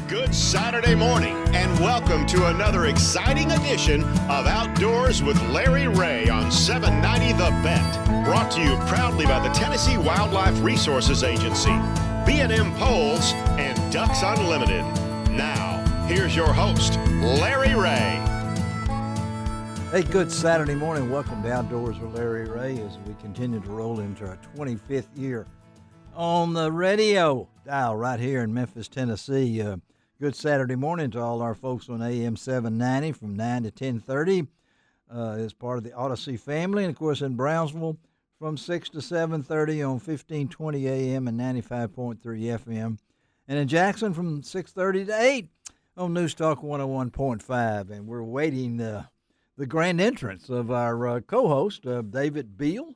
Good Saturday morning, and welcome to another exciting edition of Outdoors with Larry Ray on 790 The Bet. Brought to you proudly by the Tennessee Wildlife Resources Agency, B&M Poles, and Ducks Unlimited. Now, here's your host, Larry Ray. Hey, good Saturday morning. Welcome to Outdoors with Larry Ray as we continue to roll into our 25th year on the radio dial right here in Memphis, Tennessee. Good Saturday morning to all our folks on AM 790 from 9 to 10:30 as part of the Odyssey family. And, of course, in Brownsville from 6 to 7:30 on 1520 AM and 95.3 FM. And in Jackson from 6:30 to 8 on News Talk 101.5. And we're waiting the grand entrance of our co-host, David Beal,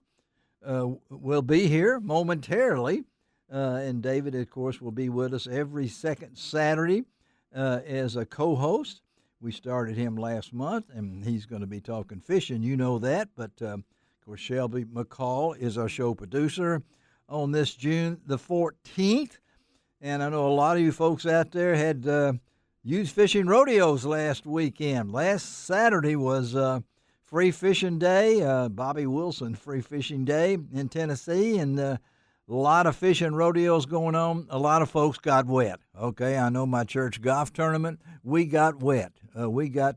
will be here momentarily. And David, of course, will be with us every second Saturday as a co-host. We started him last month, and he's going to be talking fishing. You know that. But, of course, Shelby McCall is our show producer on this June the 14th. And I know a lot of you folks out there had youth fishing rodeos last weekend. Last Saturday was Free Fishing Day, Bobby Wilson Free Fishing Day in Tennessee, and a lot of fishing rodeos going on. A lot of folks got wet. Okay, I know my church golf tournament, we got wet. We got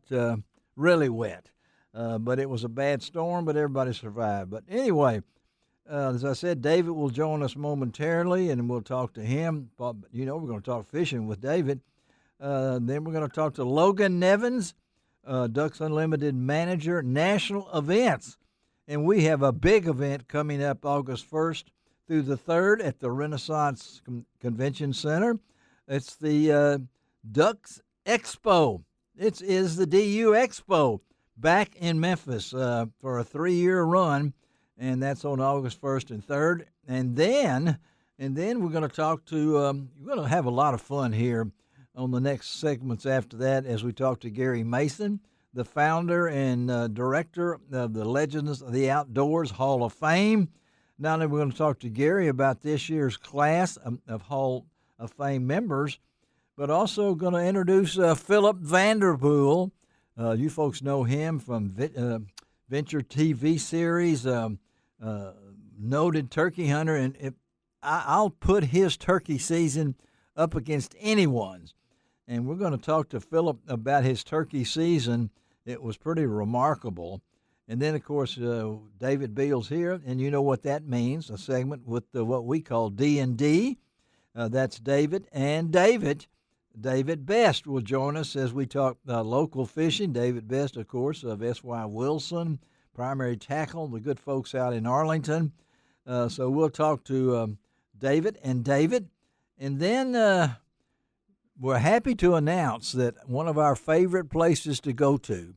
really wet. But it was a bad storm, but everybody survived. But anyway, as I said, David will join us momentarily, and we'll talk to him. But, you know, we're going to talk fishing with David. Then we're going to talk to Logan Nevins, Ducks Unlimited manager, national events. And we have a big event coming up August 1st through the 3rd at the Renaissance Convention Center. It's the Ducks Expo. It is the DU Expo back in Memphis for a 3-year run, and that's on August 1st and 3rd. And then we're going to talk to, we're going to have a lot of fun here on the next segments after that as we talk to Garry Mason, the founder and director of the Legends of the Outdoors Hall of Fame. Not only are we going to talk to Garry about this year's class of Hall of Fame members, but also going to introduce Phillip Vanderpool. You folks know him from Venture TV series, noted turkey hunter, and I'll put his turkey season up against anyone's. And we're going to talk to Phillip about his turkey season. It was pretty remarkable. And then, of course, David Beal's here, and you know what that means, a segment with what we call D&D. That's David and David. David Best will join us as we talk local fishing. David Best, of course, of S.Y. Wilson, primary tackle, the good folks out in Arlington. So we'll talk to David and David. And then we're happy to announce that one of our favorite places to go to,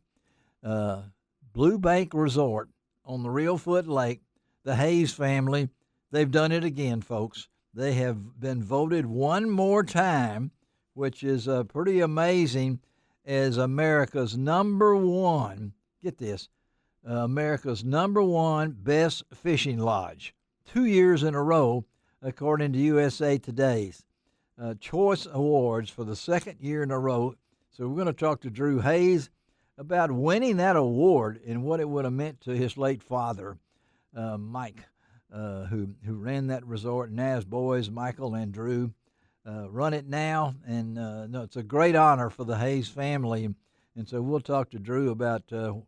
Blue Bank Resort on the Reelfoot Lake, the Hayes family, they've done it again, folks. They have been voted one more time, which is pretty amazing, as America's number one, get this, America's number one best fishing lodge, 2 years in a row, according to USA Today's Choice Awards for the second year in a row. So we're going to talk to Drew Hayes about winning that award and what it would have meant to his late father, Mike, who ran that resort. Now his boys, Michael and Drew, run it now. And no, it's a great honor for the Hayes family. And so we'll talk to Drew about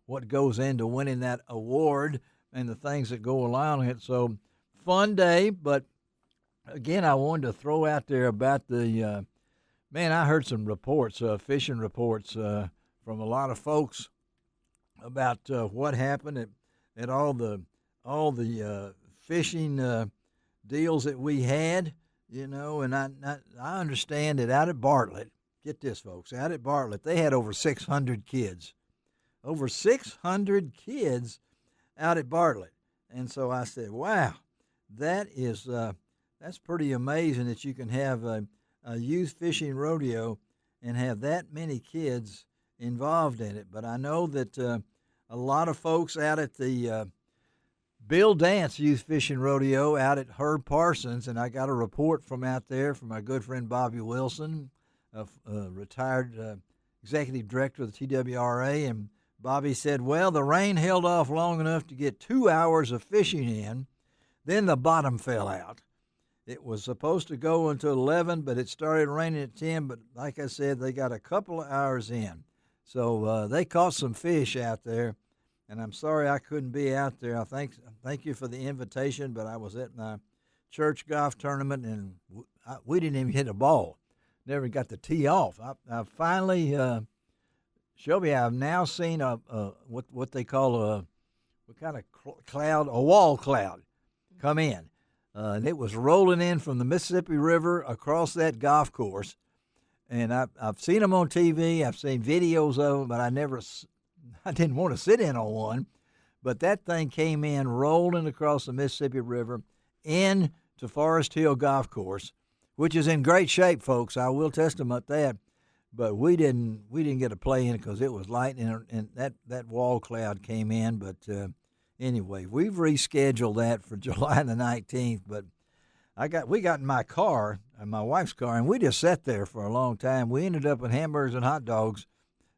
what goes into winning that award and the things that go along with it. So fun day, but again, I wanted to throw out there about the, I heard some reports, fishing reports from a lot of folks about what happened at all the fishing deals that we had, you know, and I understand that out at Bartlett, get this, folks, out at Bartlett, they had over 600 kids. Over 600 kids out at Bartlett. And so I said, wow, that's pretty amazing that you can have a youth fishing rodeo and have that many kids involved in it. But I know that a lot of folks out at the Bill Dance Youth Fishing Rodeo out at Herb Parsons, and I got a report from out there from my good friend Bobby Wilson, retired executive director of the TWRA, and Bobby said, well, the rain held off long enough to get 2 hours of fishing in. Then the bottom fell out. It was supposed to go until 11, but it started raining at 10. But like I said, they got a couple of hours in. So they caught some fish out there, and I'm sorry I couldn't be out there. Thank you for the invitation, but I was at my church golf tournament, and we didn't even hit a ball. Never got the tee off. I finally, Shelby, I've now seen what they call what kind of cloud, a wall cloud, come in. And it was rolling in from the Mississippi River across that golf course. And I've seen them on TV. I've seen videos of them, but I didn't want to sit in on one. But that thing came in rolling across the Mississippi River into Forest Hill Golf Course, which is in great shape, folks. I will testament that. But we didn't get a play in it because it was lightning, and that wall cloud came in. But anyway, we've rescheduled that for July the 19th. But we got in my car, my wife's car, and we just sat there for a long time. We ended up with hamburgers and hot dogs,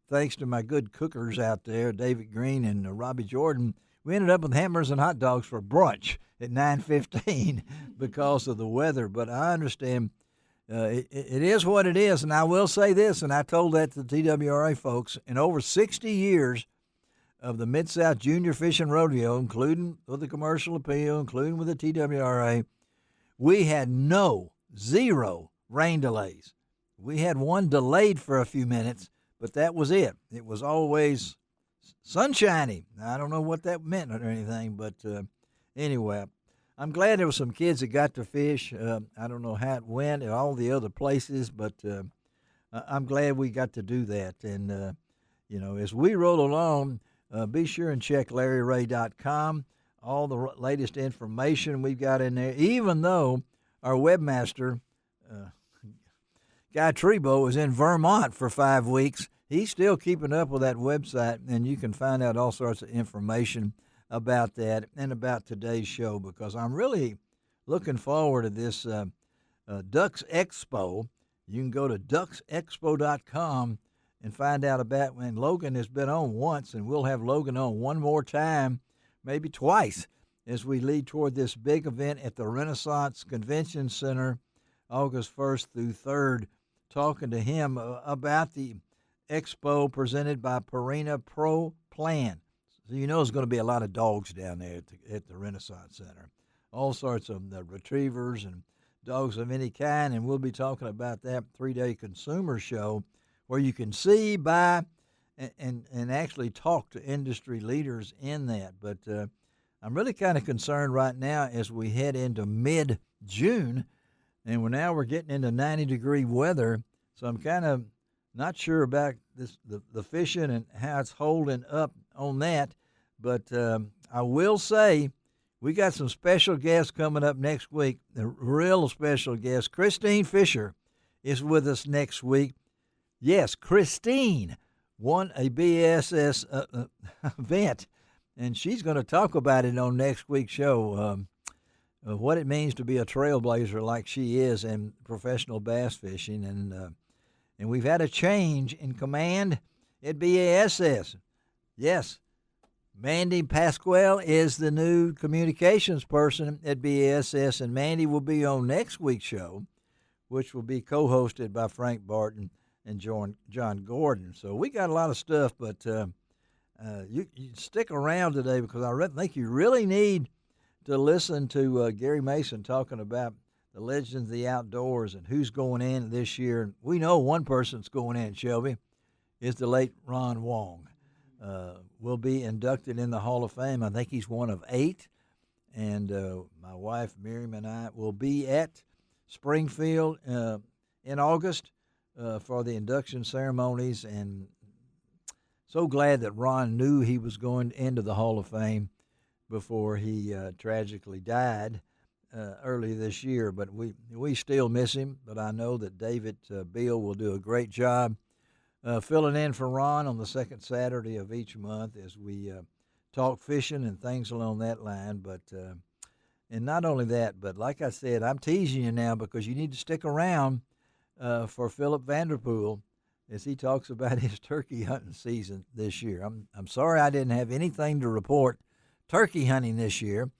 thanks to my good cookers out there, David Green and Robbie Jordan. We ended up with hamburgers and hot dogs for brunch at 9:15 because of the weather. But I understand it is what it is. And I will say this, and I told that to the TWRA folks, in over 60 years of the Mid-South Junior Fishing Rodeo, including with the commercial appeal, including with the TWRA, we had zero rain delays. We had one delayed for a few minutes, but that was it. It was always sunshiny. I don't know what that meant or anything, but anyway, I'm glad there were some kids that got to fish. I don't know how it went at all the other places, but I'm glad we got to do that. And, as we roll along, be sure and check LarryRay.com. All the latest information we've got in there, even though our webmaster, Guy Trebo, is in Vermont for 5 weeks. He's still keeping up with that website, and you can find out all sorts of information about that and about today's show, because I'm really looking forward to this Ducks Expo. You can go to ducksexpo.com and find out about when Logan has been on once, and we'll have Logan on one more time, maybe twice, as we lead toward this big event at the Renaissance Convention Center, August 1st through 3rd, talking to him about the expo presented by Purina Pro Plan. So there's going to be a lot of dogs down there at the Renaissance Center, all sorts of retrievers and dogs of any kind, and we'll be talking about that 3-day consumer show where you can see, buy, and actually talk to industry leaders in that. But I'm really kind of concerned right now as we head into mid-June, and we're getting into 90-degree weather, so I'm kind of not sure about the fishing and how it's holding up on that. But I will say we got some special guests coming up next week, a real special guest. Christine Fisher is with us next week. Yes, Christine won a BSS event, and she's going to talk about it on next week's show, what it means to be a trailblazer like she is in professional bass fishing. And we've had a change in command at BASS. Yes, Mandy Pasquale is the new communications person at BASS, and Mandy will be on next week's show, which will be co-hosted by Frank Barton and John Gordon. So we got a lot of stuff, but you stick around today, because I think you really need to listen to Garry Mason talking about the legends of the outdoors and who's going in this year. We know one person that's going in, Shelby, is the late Ron Wong. Will be inducted in the Hall of Fame. I think he's one of 8. And my wife, Miriam, and I will be at Springfield in August for the induction ceremonies. And so glad that Ron knew he was going into the Hall of Fame before he tragically died early this year. But we still miss him. But I know that David Beal will do a great job filling in for Ron on the second Saturday of each month as we talk fishing and things along that line. But and not only that, but like I said, I'm teasing you now because you need to stick around for Phillip Vanderpool as he talks about his turkey hunting season this year. I'm sorry I didn't have anything to report turkey hunting this year,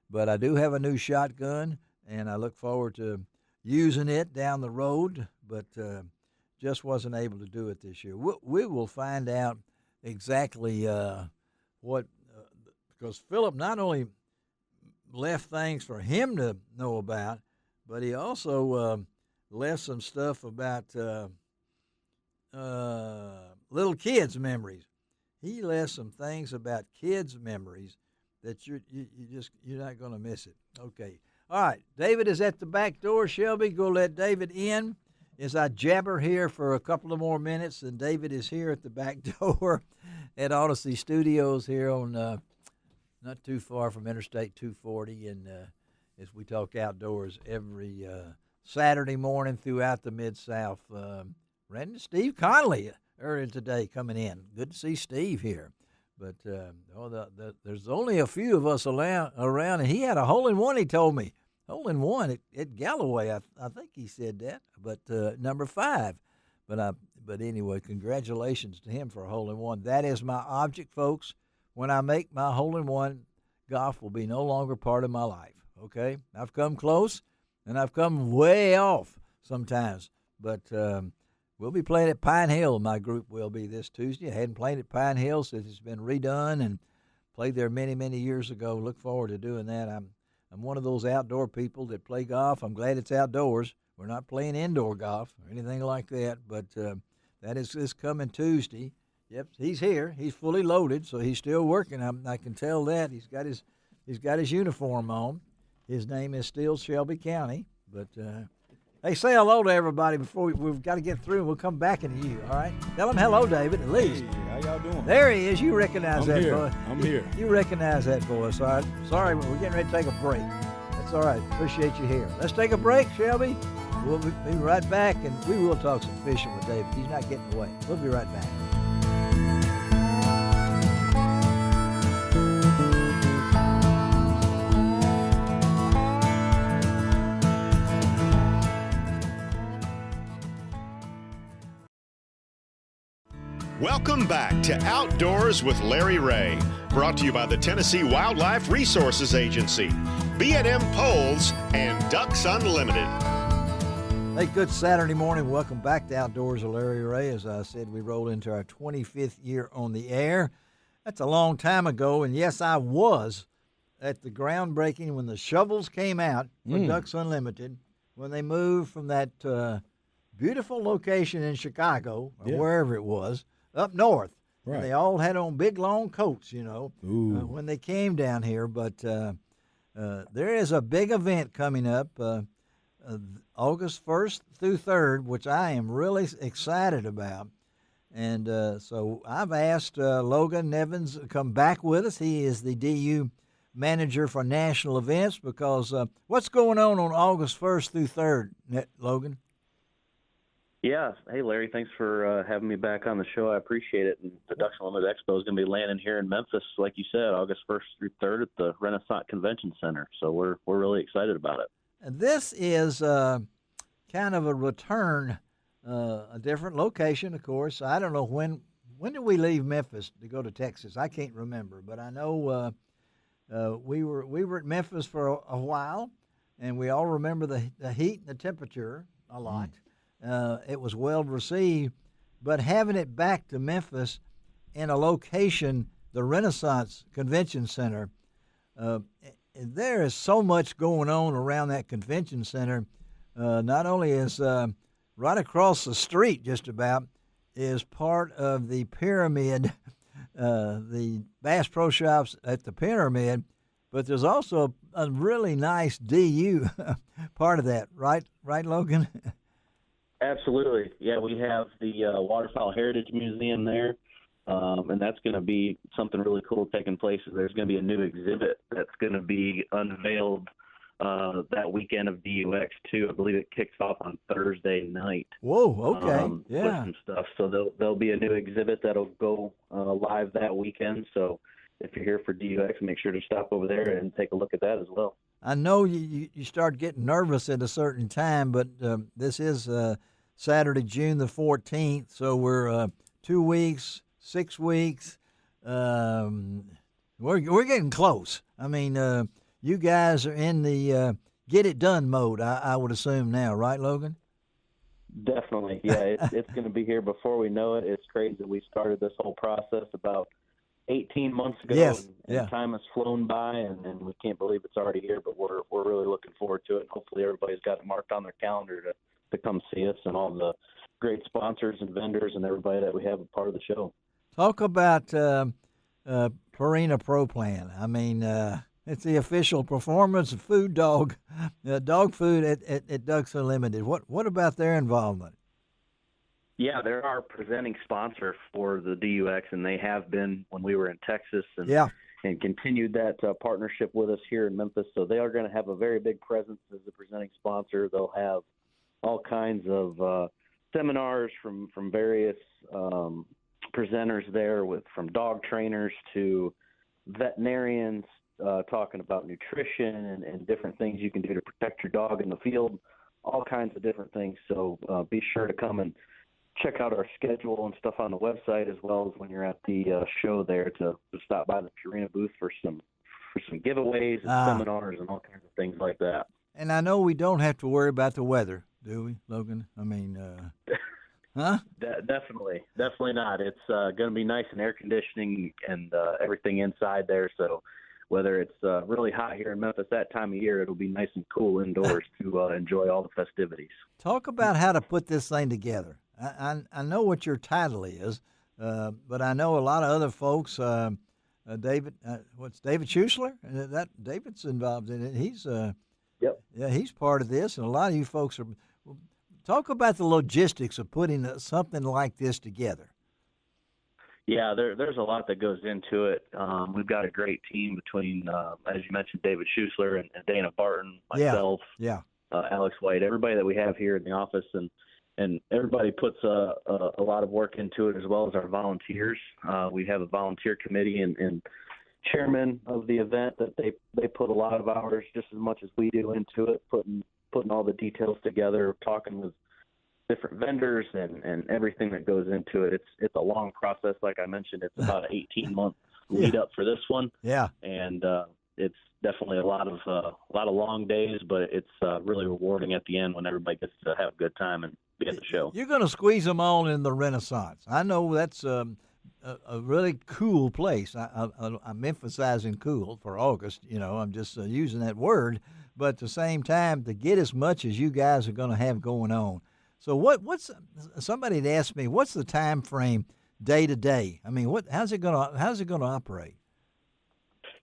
but I do have a new shotgun, and I look forward to using it down the road, but just wasn't able to do it this year. We will find out exactly what, because Phillip not only left things for him to know about, but he also left some stuff about little kids' memories. He left some things about kids' memories that you're not going to miss it. Okay. All right. David is at the back door. Shelby, go let David in as I jabber here for a couple of more minutes. And David is here at the back door at Odyssey Studios here on not too far from Interstate 240. And as we talk outdoors every Saturday morning throughout the Mid-South. Ran Steve Connolly earlier today coming in. Good to see Steve here. But there's only a few of us around, and he had a hole-in-one, he told me. Hole-in-one at Galloway, I think he said that, but number 5. But anyway, congratulations to him for a hole-in-one. That is my object, folks. When I make my hole-in-one, golf will be no longer part of my life, okay? I've come close, and I've come way off sometimes, but we'll be playing at Pine Hill. My group will be this Tuesday. I hadn't played at Pine Hill since it's been redone and played there many, many years ago. Look forward to doing that. I'm one of those outdoor people that play golf. I'm glad it's outdoors. We're not playing indoor golf or anything like that, but that is this coming Tuesday. Yep, he's here. He's fully loaded, so he's still working. I can tell that. He's got his uniform on. His name is still Shelby County, but hey, say hello to everybody before we've got to get through, and we'll come back into you, all right? Tell him hello, David, at least. Hey, how y'all doing? There he is. You recognize that voice. I'm here. You recognize that voice, all right? Sorry, we're getting ready to take a break. That's all right. Appreciate you here. Let's take a break, Shelby. We'll be right back, and we will talk some fishing with David. He's not getting away. We'll be right back. Welcome back to Outdoors with Larry Ray, brought to you by the Tennessee Wildlife Resources Agency, B&M Poles, and Ducks Unlimited. Hey, good Saturday morning. Welcome back to Outdoors with Larry Ray. As I said, we roll into our 25th year on the air. That's a long time ago, and yes, I was at the groundbreaking when the shovels came out for Ducks Unlimited, when they moved from that beautiful location in Chicago, or wherever it was, up north. Right. And they all had on big, long coats, when they came down here. But there is a big event coming up August 1st through 3rd, which I am really excited about. And so I've asked Logan Nevins to come back with us. He is the DU manager for national events because what's going on August 1st through 3rd, Logan? Yeah. Hey, Larry, thanks for having me back on the show. I appreciate it. And the Ducks Unlimited Expo is going to be landing here in Memphis, like you said, August 1st through 3rd at the Renaissance Convention Center. So we're really excited about it. And this is kind of a return, a different location, of course. I don't know when did we leave Memphis to go to Texas? I can't remember, but I know we were at Memphis for a while, and we all remember the heat and the temperature a lot. It was well received, but having it back to Memphis in a location, the Renaissance Convention Center, there is so much going on around that convention center. Not only is right across the street just about is part of the Pyramid, the Bass Pro Shops at the Pyramid, but there's also a really nice DU part of that, right, Logan? Absolutely. Yeah, we have the Waterfowl Heritage Museum there, and that's going to be something really cool taking place. There's going to be a new exhibit that's going to be unveiled that weekend of DUX, too. I believe it kicks off on Thursday night. Whoa, okay. With some stuff. So there'll be a new exhibit that'll go live that weekend. So if you're here for DUX, make sure to stop over there and take a look at that as well. I know you start getting nervous at a certain time, but this is Saturday, June the 14th. So we're 2 weeks, 6 weeks. We're getting close. I mean, you guys are in the get it done mode, I would assume now, right, Logan? Definitely. Yeah, it's going to be here before we know it. It's crazy that we started this whole process about 18 months ago. Yes. And time has flown by, and we can't believe it's already here, but we're really looking forward to it. And hopefully everybody's got it marked on their calendar to come see us, and all the great sponsors and vendors and everybody that we have a part of the show. Talk about Purina Pro Plan. I mean, it's the official performance food dog food at Ducks Unlimited. What about their involvement? Yeah, they're our presenting sponsor for the DUX, and they have been when we were in Texas, and continued that partnership with us here in Memphis. So they are going to have a very big presence as the presenting sponsor. They'll have all kinds of seminars from various presenters there, from dog trainers to veterinarians, talking about nutrition and different things you can do to protect your dog in the field, all kinds of different things. So be sure to come and check out our schedule and stuff on the website, as well as when you're at the show there to stop by the Purina booth for some giveaways and seminars and all kinds of things like that. And I know we don't have to worry about the weather, do we, Logan? I mean, huh? Definitely not. It's going to be nice and air conditioning and everything inside there. So whether it's really hot here in Memphis that time of year, it'll be nice and cool indoors to enjoy all the festivities. Talk about how to put this thing together. I know what your title is, but I know a lot of other folks. David, David Schusler? That David's involved in it. He's he's part of this, and a lot of you folks are. Talk about the logistics of putting something like this together. Yeah, there's a lot that goes into it. We've got a great team between, as you mentioned, David Schusler and Dana Barton, myself, Alex White, everybody that we have here in the office, and everybody puts a lot of work into it, as well as our volunteers. We have a volunteer committee and chairman of the event that they put a lot of hours, just as much as we do, into it, putting all the details together, talking with different vendors and everything that goes into it. It's a long process. Like I mentioned, it's about an 18-month lead up for this one. Yeah. And it's definitely a lot of long days, but it's really rewarding at the end when everybody gets to have a good time and be at the show. You're going to squeeze them all in the Renaissance. I know that's a really cool place. I'm emphasizing cool for August. I'm just using that word. But at the same time, to get as much as you guys are going to have going on. So what's somebody had asked me, what's the time frame day to day? I mean, how's it going to operate?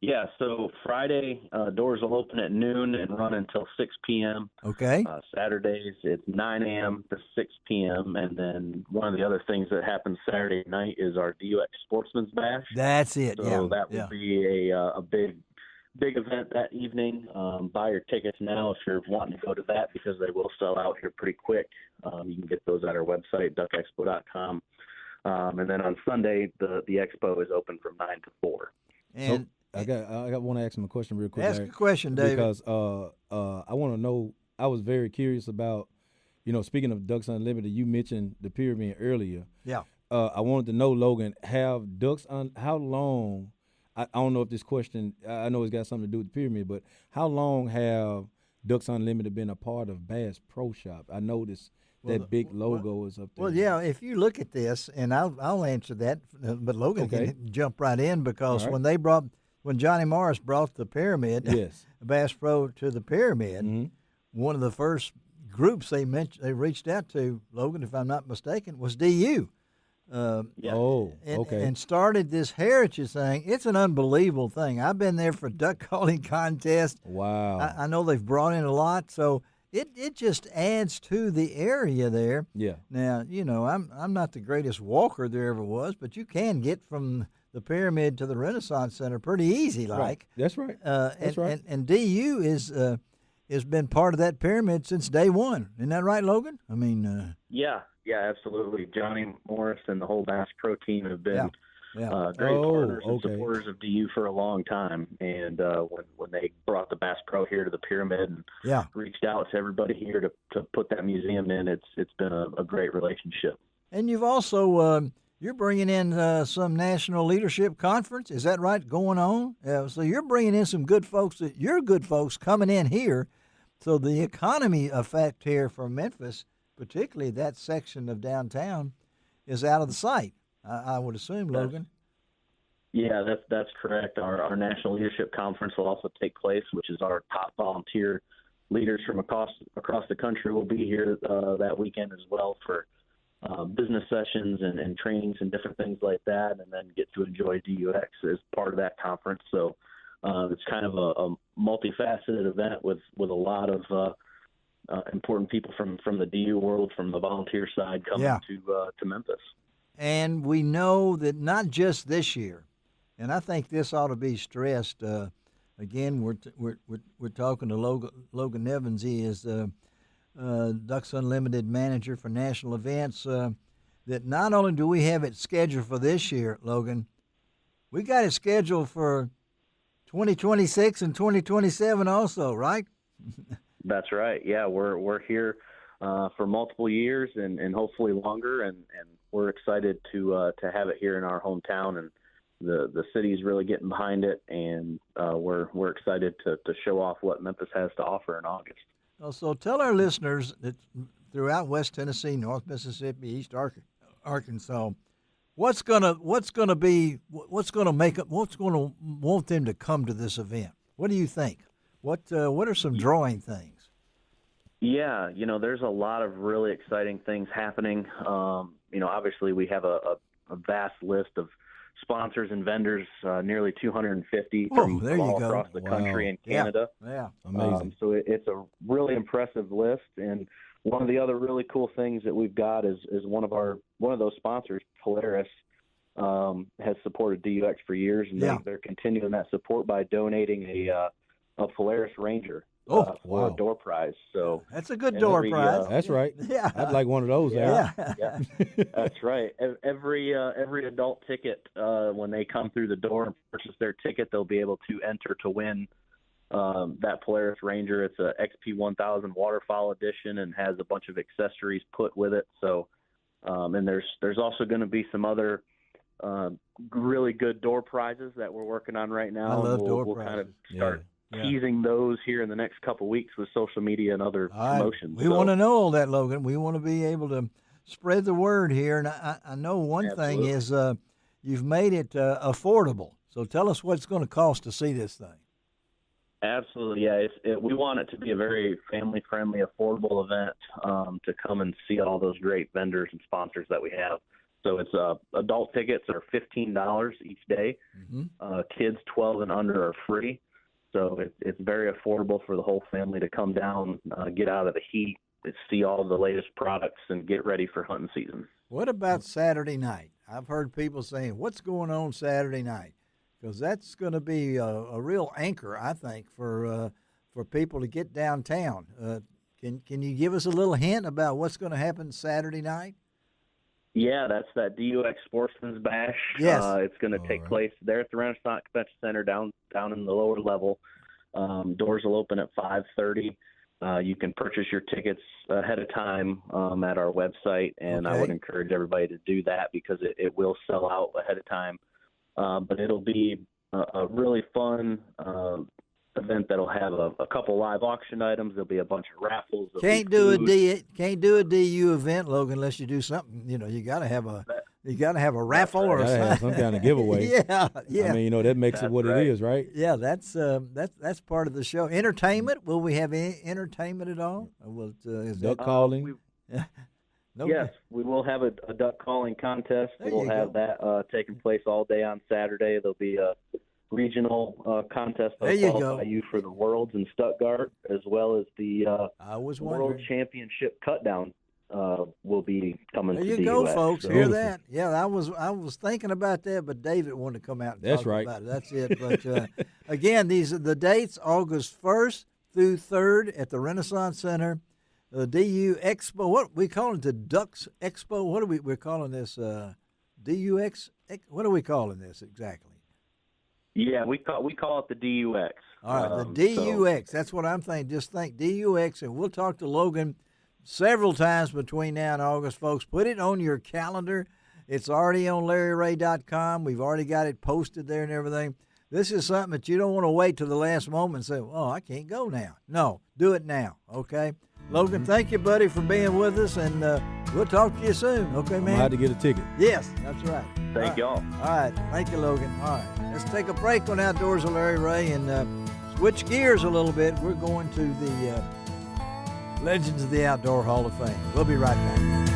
Yeah, so Friday, doors will open at noon and run until 6 p.m. Okay. Saturdays, it's 9 a.m. to 6 p.m. And then one of the other things that happens Saturday night is our DUX Sportsman's Bash. That's it, So that will be a big event that evening. Buy your tickets now if you're wanting to go to that, because they will sell out here pretty quick. You can get those at our website, duckexpo.com. And then on Sunday, the expo is open from 9 to 4. And I want to ask him a question real quick. Ask a question, David. Because I want to know, I was very curious about, speaking of Ducks Unlimited, you mentioned the pyramid earlier. Yeah. I wanted to know, Logan, how long, I don't know if this question, I know it's got something to do with the pyramid, but how long have Ducks Unlimited been a part of Bass Pro Shop? I noticed that big logo is up there. Well, yeah, if you look at this, and I'll answer that, but Logan can jump right in, because when Johnny Morris brought the pyramid, Bass Pro to the pyramid, one of the first groups they reached out to, Logan, if I'm not mistaken, was DU. And started this heritage thing. It's an unbelievable thing. I've been there for duck calling contests. Wow. I know they've brought in a lot, so it just adds to the area there. Yeah. Now, I'm not the greatest walker there ever was, but you can get from the pyramid to the Renaissance Center pretty easy, like. Right. That's right. That's right. And DU has been part of that pyramid since day one. Isn't that right, Logan? I mean, Yeah, absolutely. Johnny Morris and the whole Bass Pro team have been Yeah. Great partners and okay. supporters of DU for a long time. And when they brought the Bass Pro here to the Pyramid and Yeah. reached out to everybody here to put that museum in, it's been a great relationship. And you've also you're bringing in some national leadership conference. Is that right? Going on? So you're bringing in some good folks. You're good folks coming in here. So the economy effect here for Memphis, particularly that section of downtown, is out of the sight. I would assume, Logan. Yeah, that's correct. Our National Leadership Conference will also take place, which is our top volunteer leaders from across the country will be here that weekend as well for business sessions and trainings and different things like that, and then get to enjoy DUX as part of that conference. So it's kind of a multifaceted event with a lot of important people from the DU world, from the volunteer side, coming to Memphis. And we know that not just this year, and I think this ought to be stressed. Again, we're talking to Logan Nevins. He is Ducks Unlimited manager for national events. That not only do we have it scheduled for this year, Logan, we got it scheduled for 2026 and 2027 also, right? That's right. Yeah, we're here for multiple years and hopefully longer, and we're excited to have it here in our hometown, and the city's really getting behind it, and we're excited to show off what Memphis has to offer in August. So tell our listeners that throughout West Tennessee, North Mississippi, East Arkansas, what's gonna want them to come to this event? What do you think? What are some drawing things? Yeah, there's a lot of really exciting things happening. Obviously we have a vast list of sponsors and vendors, nearly 250 from all across the country and Canada. Yeah. Amazing. So it's a really impressive list. And one of the other really cool things that we've got is one of those sponsors, Polaris, has supported DUX for years, and they're continuing that support by donating a Polaris Ranger. For a door prize. So that's a good door prize. That's right. Yeah, I'd like one of those. Yeah. That's right. Every adult ticket, when they come through the door and purchase their ticket, they'll be able to enter to win that Polaris Ranger. It's a XP 1000 waterfowl edition and has a bunch of accessories put with it. So, and there's also going to be some other really good door prizes that we're working on right now. I love door we'll prizes. Kind of start teasing those here in the next couple of weeks with social media and other promotions. We want to know all that, Logan. We want to be able to spread the word here. And I know one thing is you've made it affordable. So tell us what it's going to cost to see this thing. Absolutely, yeah. We want it to be a very family-friendly, affordable event to come and see all those great vendors and sponsors that we have. So it's adult tickets are $15 each day. Mm-hmm. Kids 12 and under are free. So it's very affordable for the whole family to come down, get out of the heat, see all the latest products, and get ready for hunting season. What about Saturday night? I've heard people saying, what's going on Saturday night? Because that's going to be a real anchor, I think, for people to get downtown. Can you give us a little hint about what's going to happen Saturday night? Yeah, that's that DUX Sportsman's Bash. Yes. It's going to take place there at the Renaissance Convention Center down in the lower level. Doors will open at 5:30. You can purchase your tickets ahead of time at our website, and I would encourage everybody to do that because it will sell out ahead of time. But it'll be a really fun event that'll have a couple live auction items. There'll be a bunch of raffles. Can't do a DU event, Logan, unless you do something. You got to have a raffle or some kind of giveaway. Yeah. I mean, that makes it what it is, right? Yeah, that's part of the show. Entertainment? Will we have any entertainment at all? Duck calling? Yes, we will have a duck calling contest. We'll have that taking place all day on Saturday. There'll be a regional contest that'll qualify you for the Worlds in Stuttgart, as well as the World Championship Cutdown will be coming to DUX. There you go, folks. Hear that? Yeah, I was thinking about that, but David wanted to come out and talk about it. That's it. But again, these are the dates: August 1st through 3rd at the Renaissance Center. The DU Expo. What we call it? The Ducks Expo. What are we're calling this? DUX? What are we calling this exactly? Yeah, we call it the DUX. All right, the DUX. That's what I'm thinking. Just think DUX, and we'll talk to Logan several times between now and August, folks. Put it on your calendar. It's already on LarryRay.com. We've already got it posted there and everything. This is something that you don't want to wait till the last moment and say, oh, I can't go now. No, do it now, okay? Logan, thank you, buddy, for being with us, and we'll talk to you soon, okay, man? I had to get a ticket. Yes, that's right. Thank y'all. All right, thank you, Logan. All right, let's take a break on Outdoors with Larry Ray and switch gears a little bit. We're going to the Legends of the Outdoor Hall of Fame. We'll be right back.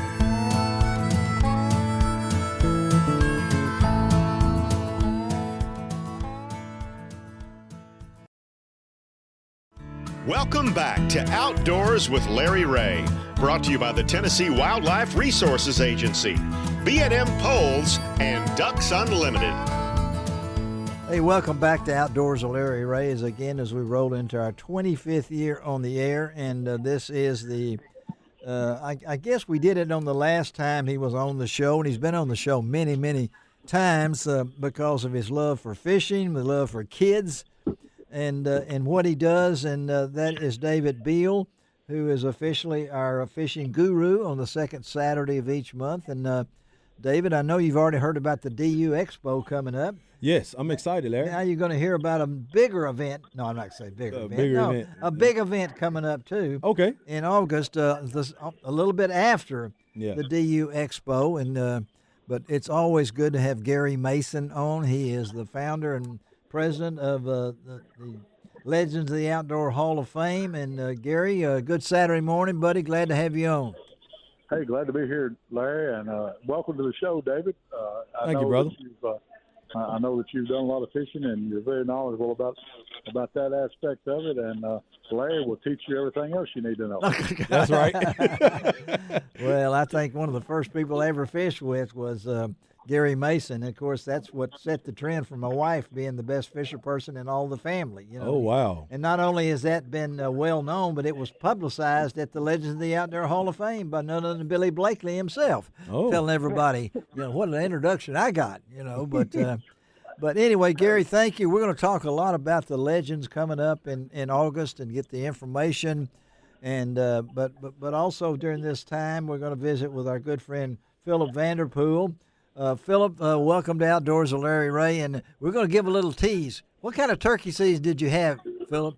Welcome back to Outdoors with Larry Ray, brought to you by the Tennessee Wildlife Resources Agency, B&M Poles, and Ducks Unlimited. Hey, welcome back to Outdoors with Larry Ray as we roll into our 25th year on the air, and this is the, I guess we did it on the last time he was on the show, and he's been on the show many, many times because of his love for fishing, the love for kids, and what he does, and that is David Beal, who is officially our fishing guru on the second Saturday of each month. And David, I know you've already heard about the DU Expo coming up. Yes, I'm excited, Larry. Now you're going to hear about a bigger event. No, I'm not going to say bigger event. Event. A big event coming up, too. Okay. In August, a little bit after the DU Expo. And but it's always good to have Garry Mason on. He is the founder and president of the Legends of the Outdoor Hall of Fame. And Garry, good Saturday morning, buddy. Glad to have you on. Hey, glad to be here, Larry, and welcome to the show, David. Thank you, brother. I know that you've done a lot of fishing, and you're very knowledgeable about that aspect of it. And Larry will teach you everything else you need to know. That's right. Well, I think one of the first people I ever fished with was Garry Mason. Of course, that's what set the trend for my wife being the best fisher person in all the family. You know? Oh, wow. And not only has that been well known, but it was publicized at the Legends of the Outdoor Hall of Fame by none other than Billy Blakely himself, telling everybody, what an introduction I got, But anyway, Garry, thank you. We're going to talk a lot about the Legends coming up in August and get the information. And but also during this time, we're going to visit with our good friend Phillip Vanderpool. Phillip, welcome to Outdoors with Larry Ray, and we're going to give a little tease. What kind of turkey season did you have, Phillip?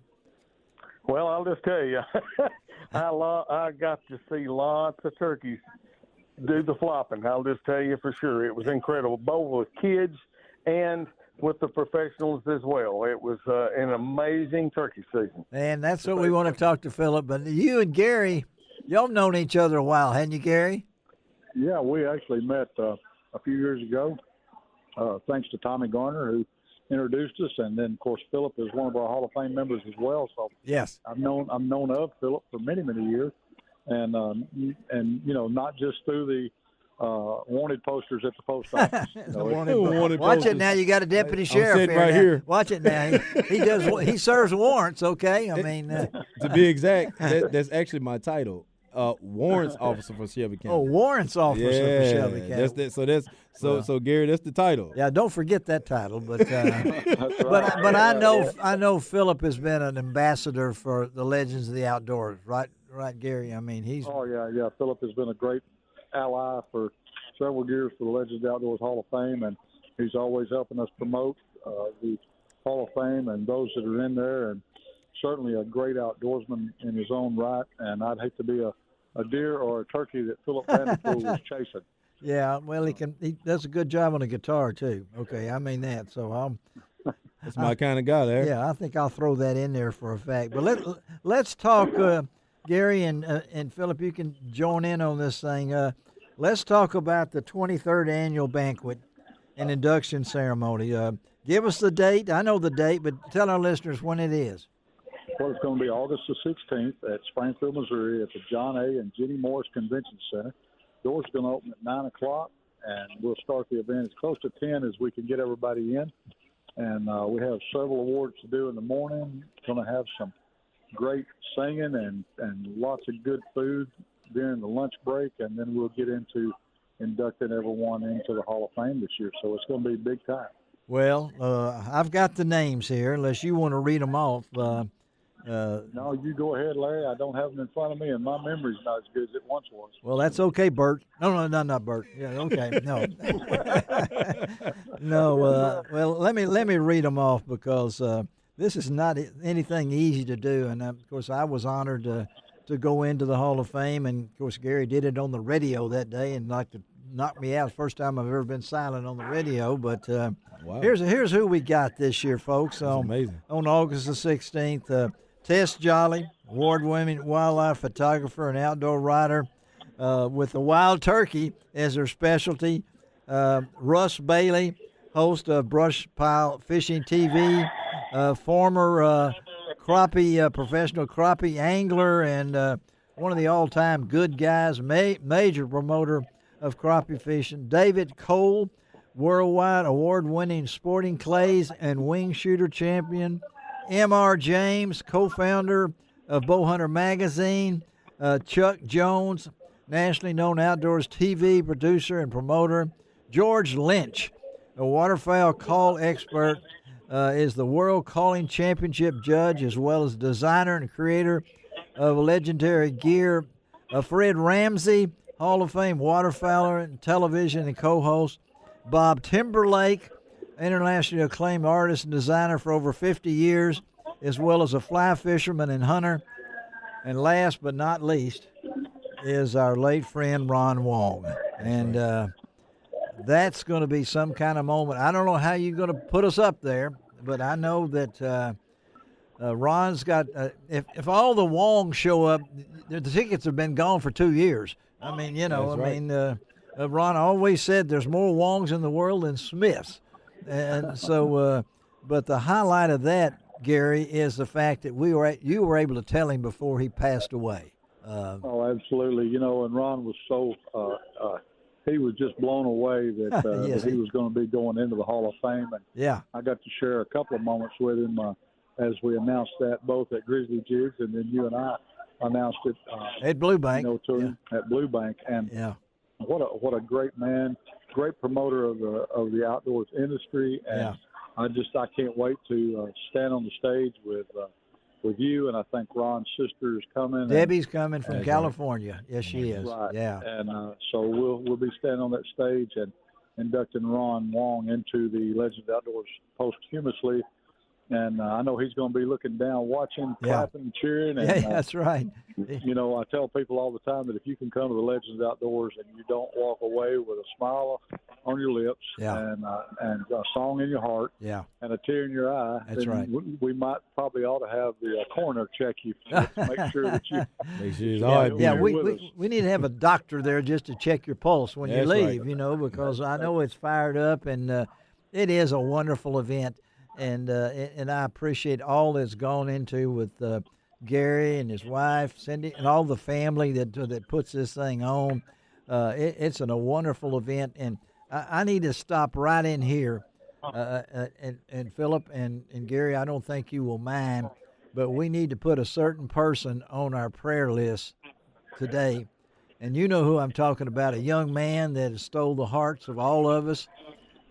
Well, I'll just tell you, I got to see lots of turkeys do the flopping. I'll just tell you for sure. It was incredible, both with kids and with the professionals as well. It was an amazing turkey season. And that's what we want to talk to Phillip. But you and Garry, y'all known each other a while, hadn't you, Garry? Yeah, we actually met a few years ago, thanks to Tommy Garner, who introduced us, and then of course Phillip is one of our Hall of Fame members as well. So yes, I've known of Phillip for many years, and not just through the wanted posters at the post office. Watch posters. It now. You got a deputy sheriff right here. Watch it now. He does. He serves warrants. Okay, I mean to be exact, that's actually my title. Warrants officer for Shelby County. Oh, warrants officer for Shelby County. So Garry, that's the title. Yeah, don't forget that title. But but I know Phillip has been an ambassador for the Legends of the Outdoors, right, Garry? I mean, he's. Oh yeah. Phillip has been a great ally for several years for the Legends of the Outdoors Hall of Fame, and he's always helping us promote the Hall of Fame and those that are in there, and certainly a great outdoorsman in his own right. And I'd hate to be a deer or a turkey that Phillip Vanderpool was chasing. Yeah, well, he does a good job on the guitar too. Okay, I mean that. So that's my kind of guy there. Yeah, I think I'll throw that in there for a fact. But let's talk, Garry and Phillip. You can join in on this thing. Let's talk about the 23rd annual banquet and induction ceremony. Give us the date. I know the date, but tell our listeners when it is. Well, it's going to be August the 16th at Springfield, Missouri at the John A. and Jenny Morris Convention Center. Doors are going to open at 9 o'clock, and we'll start the event as close to 10 as we can get everybody in. And we have several awards to do in the morning. Going to have some great singing and lots of good food during the lunch break, and then we'll get into inducting everyone into the Hall of Fame this year. So it's going to be big time. Well, I've got the names here, unless you want to read them off. No, you go ahead, Larry. I don't have them in front of me, and my memory's not as good as it once was. Well, that's okay, Bert. No, not Bert. Yeah, okay, no. No, well, let me read them off because this is not anything easy to do. And, of course, I was honored to go into the Hall of Fame. And, of course, Garry did it on the radio that day and like to knock me out. It's the first time I've ever been silent on the radio. But Wow. here's who we got this year, folks. That's amazing. On August the 16th, Tess Jolly, award-winning wildlife photographer and outdoor writer with the wild turkey as her specialty. Russ Bailey, host of Brush Pile Fishing TV, former professional crappie angler and one of the all-time good guys, major promoter of crappie fishing. David Cole, worldwide award-winning sporting clays and wing shooter champion. M.R. James, co-founder of Bowhunter Magazine. Chuck Jones, nationally known outdoors TV producer and promoter. George Lynch, a waterfowl call expert, is the World Calling Championship judge as well as designer and creator of legendary gear. Fred Ramsey, Hall of Fame waterfowler and television and co-host. Bob Timberlake, internationally acclaimed artist and designer for over 50 years, as well as a fly fisherman and hunter. And last but not least is our late friend Ron Wong. And that's going to be some kind of moment. I don't know how you're going to put us up there, but I know that Ron's got if all the Wongs show up, the tickets have been gone for 2 years. I mean, That's right. Ron always said there's more Wongs in the world than Smiths. And so, but the highlight of that, Garry, is the fact that you were able to tell him before he passed away. Oh, absolutely. And Ron was so he was just blown away that, Yes, that he was going to be going into the Hall of Fame. And yeah, I got to share a couple of moments with him as we announced that, both at Grizzly Jigs and then you and I announced it at Blue Bank. to him at Blue Bank. And Yeah, what a great man, great promoter of the outdoors industry. And yeah. I can't wait to stand on the stage with you, and I think Ron's sister is coming. Debbie's coming from California. Yes, she is. Right. Yeah. And so we'll be standing on that stage and inducting Ron Wong into the Legends Outdoors posthumously. And I know he's going to be looking down, watching, clapping, and cheering. And, Yeah, that's right. I tell people all the time that if you can come to the Legends Outdoors and you don't walk away with a smile on your lips and a song in your heart and a tear in your eye, That's then right. we might probably ought to have the coroner check you to make sure that you. Make sure it's all right. Yeah, with us. we need to have a doctor there just to check your pulse when you That's leave, right. because I know it's fired up and it is a wonderful event. And I appreciate all that's gone into with Garry and his wife, Cindy, and all the family that puts this thing on. It's a wonderful event, and I need to stop right in here. And Phillip and Garry, I don't think you will mind, but we need to put a certain person on our prayer list today. And you know who I'm talking about, a young man that has stole the hearts of all of us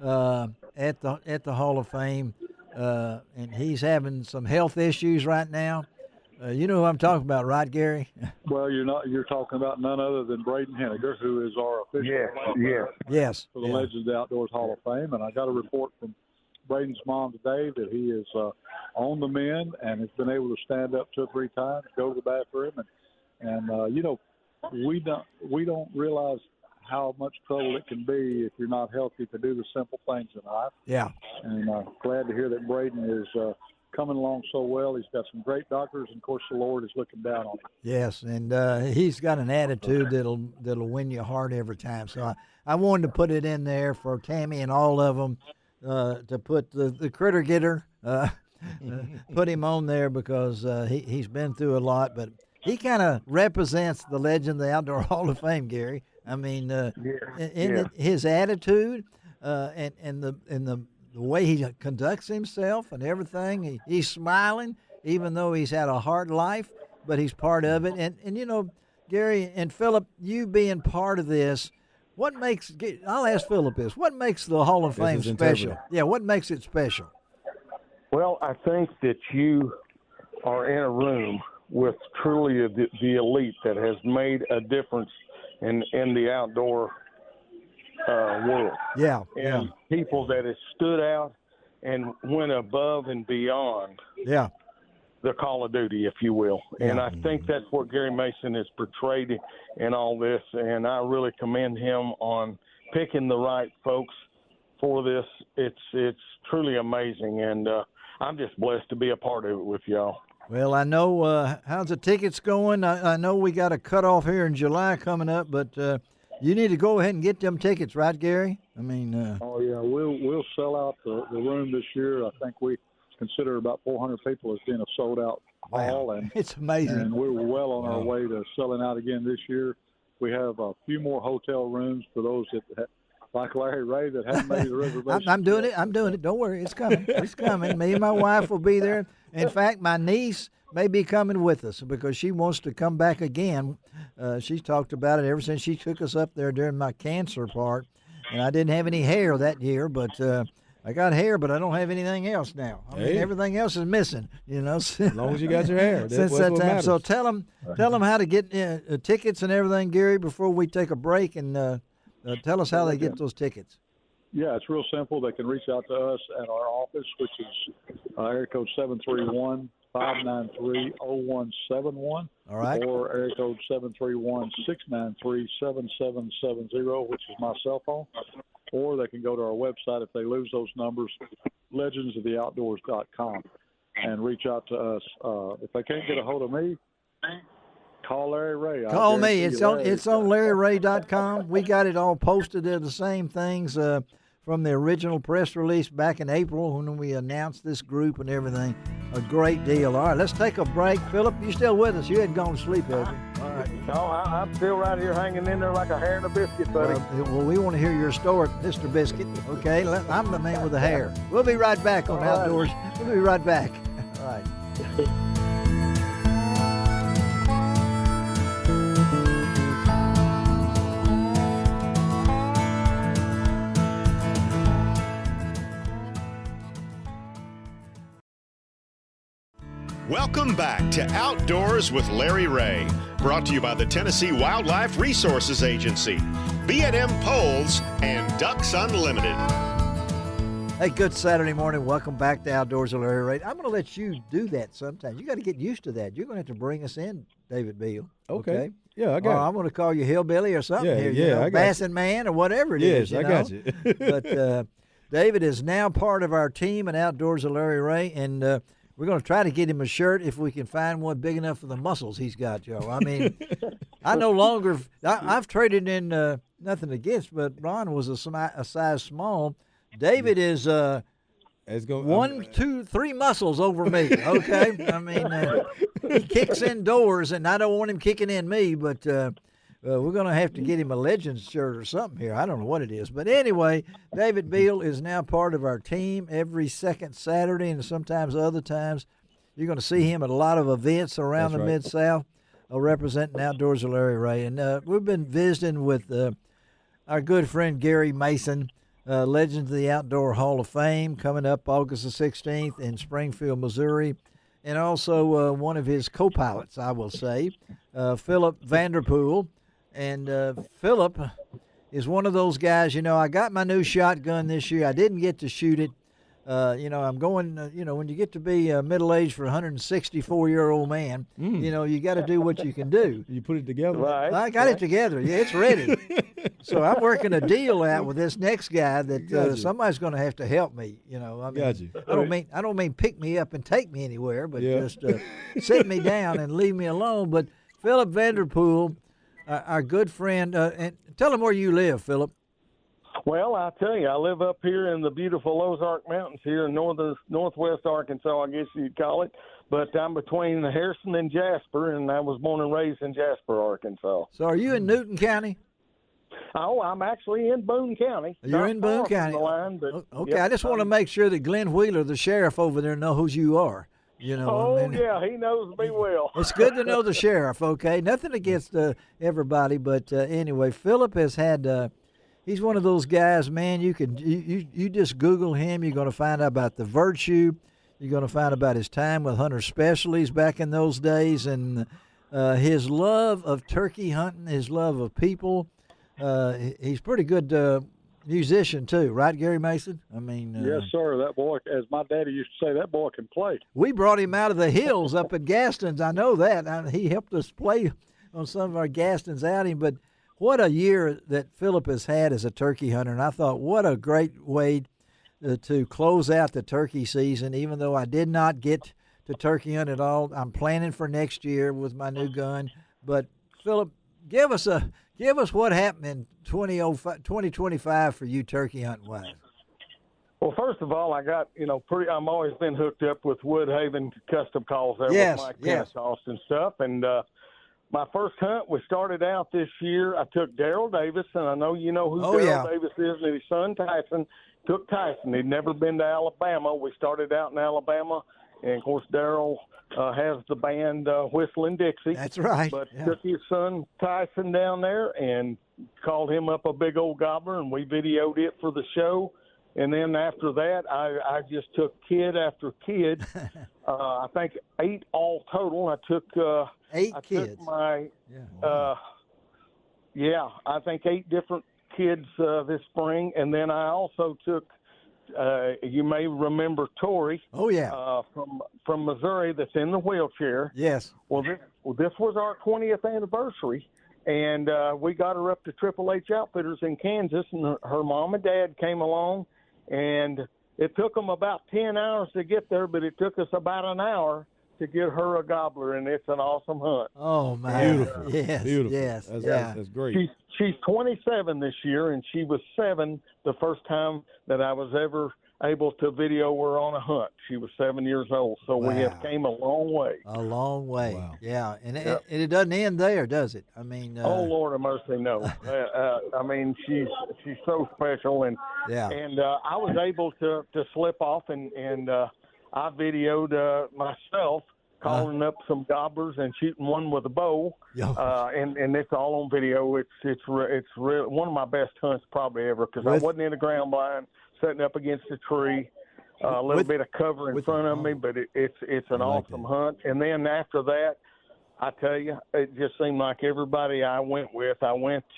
at the Hall of Fame. And he's having some health issues right now. You know who I'm talking about, right, Garry? Well, you're talking about none other than Braden Henniger, who is our official Yes. for the Legends Outdoors Hall of Fame. And I got a report from Braden's mom today that he is on the mend and has been able to stand up 2 or 3 times, go to the bathroom, and we don't realize how much trouble it can be if you're not healthy to do the simple things in life. Yeah. And glad to hear that Braden is coming along so well. He's got some great doctors, and of course the Lord is looking down on him. Yes, and he's got an attitude that'll win your heart every time. So I wanted to put it in there for Tammy and all of them to put the critter getter, put him on there because he's been through a lot, but he kind of represents the legend of the Outdoor Hall of Fame, Garry. I mean, his attitude and the way he conducts himself and everything, he's smiling even though he's had a hard life, but he's part of it. And Garry and Phillip, you being part of this, What makes? I'll ask Phillip this. What makes the Hall of Fame is special? interpreter. Yeah, what makes it special? Well, I think that you are in a room with truly the elite that has made a difference in the outdoor world. Yeah, And people that have stood out and went above and beyond yeah. the Call of Duty, if you will. And Yeah. I think that's what Garry Mason has portrayed in all this. And I really commend him on picking the right folks for this. It's truly amazing. And I'm just blessed to be a part of it with y'all. Well, I know how's the tickets going. I know we got a cutoff here in July coming up, but you need to go ahead and get them tickets, right, Garry? I mean, Oh yeah, we'll sell out the room this year. I think we consider about 400 people as being a sold out hall, and it's amazing. and we're well on our way to selling out again this year. We have a few more hotel rooms for those that, like Larry Ray, that haven't made the reservation. I'm doing it. I'm doing it. Don't worry. It's coming. It's coming. Me and my wife will be there. In fact, my niece may be coming with us because she wants to come back again. She's talked about it ever since she took us up there during my cancer part. And I didn't have any hair that year, but I got hair, but I don't have anything else now. I mean, everything else is missing, you know. As long as you got your hair. Since that time. So tell them how to get tickets and everything, Garry, before we take a break, and tell us how they get those tickets. Yeah, it's real simple. They can reach out to us at our office, which is area code 731-593-0171. All right. Or area code 731-693-7770, which is my cell phone. Or they can go to our website if they lose those numbers, legendsoftheoutdoors.com, and reach out to us. If they can't get a hold of me, call Larry Ray. Call me. It's on LarryRay.com. We got it all posted there, the same things from the original press release back in April when we announced this group and everything. A great deal. All right, let's take a break. Phillip, you still with us? You hadn't gone to sleep, have you? All right. No, I'm still right here hanging in there like a hair in a biscuit, buddy. Well, we want to hear your story, Mr. Biscuit. Okay, I'm the man with the hair. We'll be right back on Outdoors. We'll be right back. All right. Welcome back to Outdoors with Larry Ray, brought to you by the Tennessee Wildlife Resources Agency, B&M Poles, and Ducks Unlimited. Hey, good Saturday morning. Welcome back to Outdoors with Larry Ray. I'm going to let you do that sometime. You got to get used to that. You're going to have to bring us in, David Beal. Okay. Yeah, I got it. I'm going to call you Hillbilly or something Yeah, here. yeah, you know, I got Bassin' Man or whatever it is. Yes, I got you. But David is now part of our team at Outdoors with Larry Ray, and we're going to try to get him a shirt if we can find one big enough for the muscles he's got, Joe. I mean, I no longer I've traded in nothing against, but Ron was a size small. David is 1, 2, 3 muscles over me, okay? I mean, he kicks indoors, and I don't want him kicking in me, but we're going to have to get him a Legends shirt or something here. I don't know what it is. But anyway, David Beal is now part of our team every second Saturday, and sometimes other times. You're going to see him at a lot of events around the Mid-South representing Outdoors with Larry Ray. And we've been visiting with our good friend Garry Mason, Legends of the Outdoor Hall of Fame, coming up August the 16th in Springfield, Missouri. And also one of his co-pilots, I will say, Phillip Vanderpool. And Phillip is one of those guys, you know, I got my new shotgun this year. I didn't get to shoot it. You know, I'm going, when you get to be middle-aged for a 164-year-old man, you know, you got to do what you can do. You put it together. Right. I got it together. Yeah, it's ready. So I'm working a deal out with this next guy that somebody's going to have to help me. You know, I mean, I don't mean pick me up and take me anywhere, but just sit me down and leave me alone. But Phillip Vanderpool, our good friend, and tell him where you live, Phillip. Well, I tell you, I live up here in the beautiful Ozark Mountains here in northwest Arkansas, I guess you'd call it. But I'm between Harrison and Jasper, and I was born and raised in Jasper, Arkansas. So are you in Newton County? Oh, I'm actually in Boone County. You're in Boone County. The line, but, okay, yep, I just want to make sure that Glenn Wheeler, the sheriff over there, know who you are. You know. Oh, I mean, yeah, he knows me well. It's good to know the sheriff, okay? Nothing against everybody, but anyway, Phillip has had he's one of those guys, man. You just Google him, you're going to find out about the virtue. You're going to find about his time with Hunter Specialties back in those days, and his love of turkey hunting, his love of people. He's pretty good musician too, right, Garry Mason? I mean, yes, sir. That boy, as my daddy used to say, that boy can play. We brought him out of the hills up at Gaston's. I know that. He helped us play on some of our Gaston's outing. But what a year that Phillip has had as a turkey hunter, and I thought, what a great way to close out the turkey season. Even though I did not get to turkey hunt at all, I'm planning for next year with my new gun. But Phillip, give us what happened in 2025 for you turkey hunting wise. Well, first of all, I got, I'm always been hooked up with Woodhaven custom calls there Yes, with Mike yes. Kennesaw and stuff. And my first hunt, we started out this year. I took Daryl Davis, and I know you know who Daryl Davis is, and his son Tyson. Took Tyson. He'd never been to Alabama. We started out in Alabama, and, of course, Daryl has the band Whistling Dixie. That's right. But took his son Tyson down there and called him up a big old gobbler, and we videoed it for the show. And then after that, I just took kid after kid. I think 8 all total. I took 8 kids. Took my I think 8 different kids this spring, and then I also took. You may remember Tori. Oh yeah. From Missouri, that's in the wheelchair. Yes. Well, this was our 20th anniversary, and we got her up to Triple H Outfitters in Kansas, and her mom and dad came along. And it took them about 10 hours to get there, but it took us about an hour to get her a gobbler, and it's an awesome hunt. Oh, man. Beautiful. Yes, Beautiful. yes. That's great. She's 27 this year, and she was 7 the first time that I was ever able to video her on a hunt. She was 7 years old, so we have came a long way. A long way. Wow. Yeah, and it doesn't end there, does it? I mean, oh Lord of mercy, no. I mean, she's so special, and I was able to slip off, and I videoed myself calling up some gobblers and shooting one with a bow, and it's all on video. It's real, one of my best hunts probably ever, because I wasn't in a ground blind, setting up against a tree, a little bit of cover in front of me, but it's an awesome hunt. And then after that, I tell you, it just seemed like everybody I went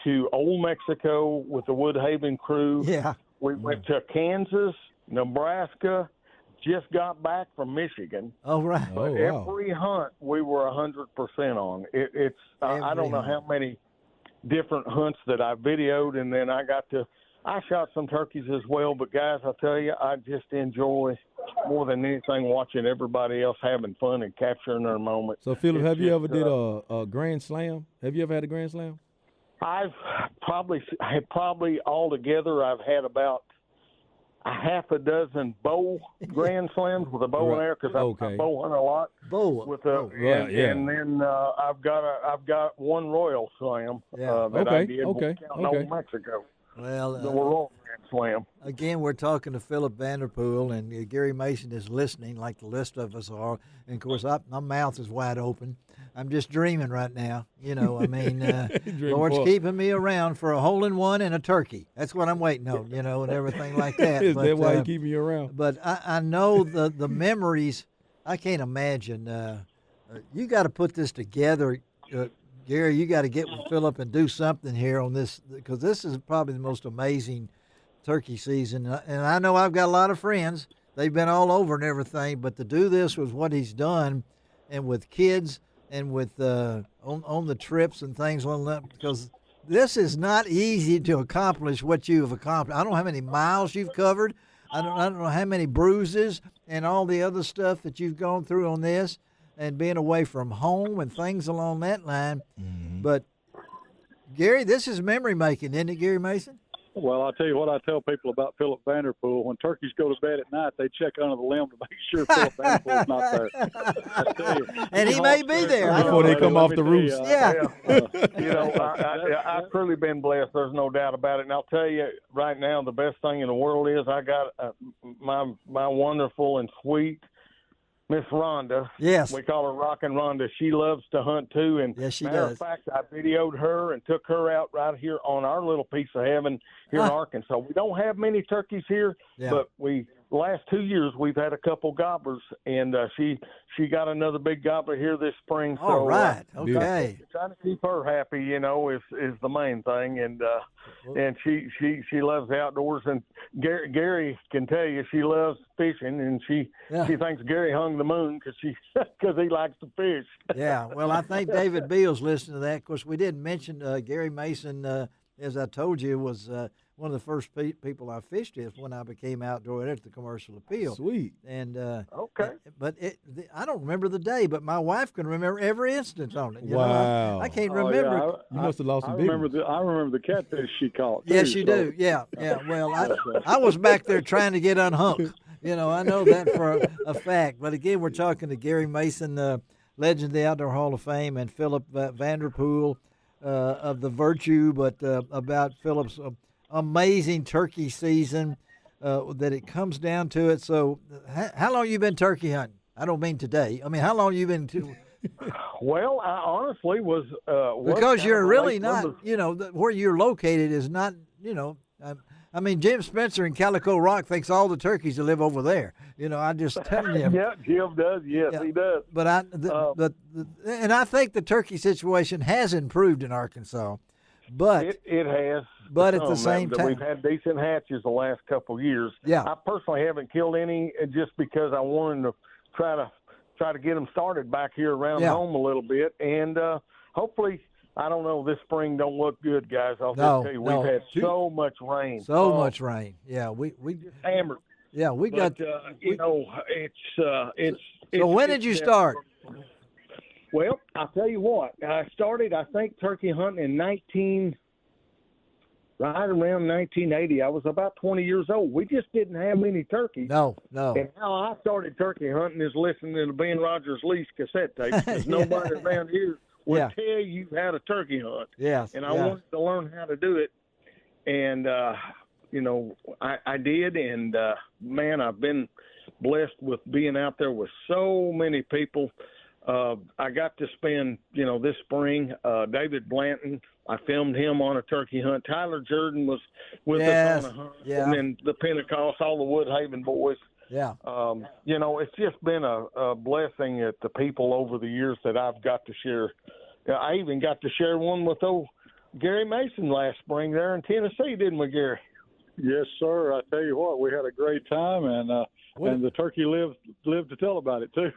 to Old Mexico with the Woodhaven crew. Yeah. We went to Kansas, Nebraska, just got back from Michigan. Oh, right. But every hunt we were 100% on. I don't know how many different hunts that I videoed, and then I shot some turkeys as well. But, guys, I tell you, I just enjoy more than anything watching everybody else having fun and capturing their moment. So, Phillip, have you ever did a Grand Slam? Have you ever had a Grand Slam? I've probably altogether I've had about a half a dozen bow Grand Slams with a bow and arrow, because I bow hunt a lot. And then I've got one Royal Slam that I did counting Old Mexico. Well, the Royal Grand Slam. Again, we're talking to Phillip Vanderpool, and Garry Mason is listening like the rest of us are. And, of course, my mouth is wide open. I'm just dreaming right now. I mean, Lord's keeping me around for a hole-in-one and a turkey. That's what I'm waiting on, and everything like that. Is that why He's keeping you around? But I know the memories. I can't imagine. You got to put this together, Garry. You got to get with Phillip and do something here on this, because this is probably the most amazing turkey season. And I know I've got a lot of friends. They've been all over and everything, but to do this with what he's done, and with kids, and with on the trips and things like that, because this is not easy to accomplish what you have accomplished. I don't know how many miles you've covered. I don't know how many bruises and all the other stuff that you've gone through on this, and being away from home and things along that line. Mm-hmm. But, Garry, this is memory making, isn't it, Garry Mason? Well, I'll tell you what I tell people about Phillip Vanderpool. When turkeys go to bed at night, they check under the limb to make sure Phillip Vanderpool's not there. I tell you, and he may be there. Before they come off the roost. I've truly been blessed. There's no doubt about it. And I'll tell you right now, the best thing in the world is I got my wonderful and sweet Miss Rhonda. Yes. We call her Rockin' Rhonda. She loves to hunt, too. And yes, she matter does. of fact, I videoed her and took her out right here on our little piece of heaven here in Arkansas. We don't have many turkeys here, but the last 2 years we've had a couple gobblers, and she got another big gobbler here this spring. All right, okay. Trying to keep her happy, you know, is the main thing, and she loves the outdoors. And Garry can tell you she loves fishing, and she thinks Garry hung the moon because he likes to fish. Yeah, well, I think David Beal's listening to that. Of course, we didn't mention Garry Mason, as I told you, was one of the first people I fished with when I became outdoor editor at the Commercial Appeal. Sweet. And but I don't remember the day, but my wife can remember every instance on it. You know? I can't remember. Yeah, you must have lost some big ones. I remember the catfish she caught. Yes, you do. Yeah. Well, I was back there trying to get unhooked. You know, I know that for a fact. But again, we're talking to Garry Mason, legend of the Outdoor Hall of Fame, and Phillip Vanderpool of the Virtue, but about Phillip's amazing turkey season, that it comes down to it. So how long you been turkey hunting? I don't mean today. I mean, how long you been Well, I honestly was because you're really not, you know, where you're located is not, you know, I mean, Jim Spencer in Calico Rock thinks all the turkeys that live over there. You know, I just telling him. Yeah, Jim does. Yes, he does. But and I think the turkey situation has improved in Arkansas. But it has. But at the same time, we've had decent hatches the last couple of years. Yeah. I personally haven't killed any just because I wanted to try to get them started back here around home a little bit, and hopefully. I don't know. This spring don't look good, guys. I'll just tell you, we've had so much rain. So much rain. Yeah, we just hammered. Yeah, we got. You know, it's. So when did you start? Well, I'll tell you what. I started, I think, turkey hunting in right around 1980. I was about 20 years old. We just didn't have many turkeys. No. And how I started turkey hunting is listening to the Ben Rogers Lease cassette tapes. Because nobody around here would tell you how to turkey hunt. Yes. And I wanted to learn how to do it. And, you know, I did. And, man, I've been blessed with being out there with so many people. I got to spend, you know, this spring, David Blanton, I filmed him on a turkey hunt. Tyler Jordan was with us on a hunt. Yeah. And then the Pentecost, all the Woodhaven boys. Yeah. You know, it's just been a blessing at the people over the years that I've got to share. I even got to share one with old Garry Mason last spring there in Tennessee, didn't we, Garry? Yes, sir. I tell you what, we had a great time, and the turkey lived to tell about it too.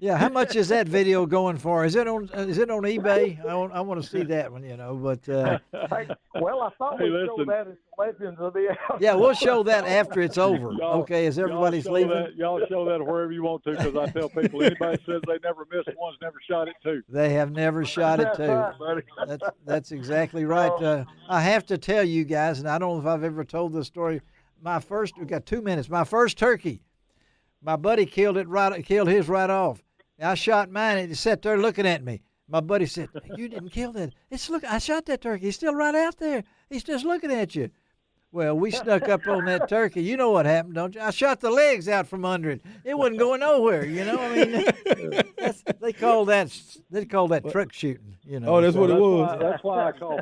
Yeah. How much is that video going for? Is it on eBay? I want to see that one, you know. But well, I thought we'd show that as Legends of the Outdoors. Yeah, we'll show that after it's over. Okay, as everybody's leaving. Y'all show that wherever you want to, because I tell people anybody says they never missed one's never shot it too. They have never shot it too. Right, buddy. That's exactly right. I have to tell you guys, and I don't know if I've ever told this story. We got 2 minutes. My first turkey, my buddy killed his right off. I shot mine, and he sat there looking at me. My buddy said, "You didn't kill that. I shot that turkey. He's still right out there. He's just looking at you." Well, we snuck up on that turkey. You know what happened, don't you? I shot the legs out from under it. It wasn't going nowhere, you know. I mean, they call that truck shooting, you know. Oh, that's what it was. That's why I call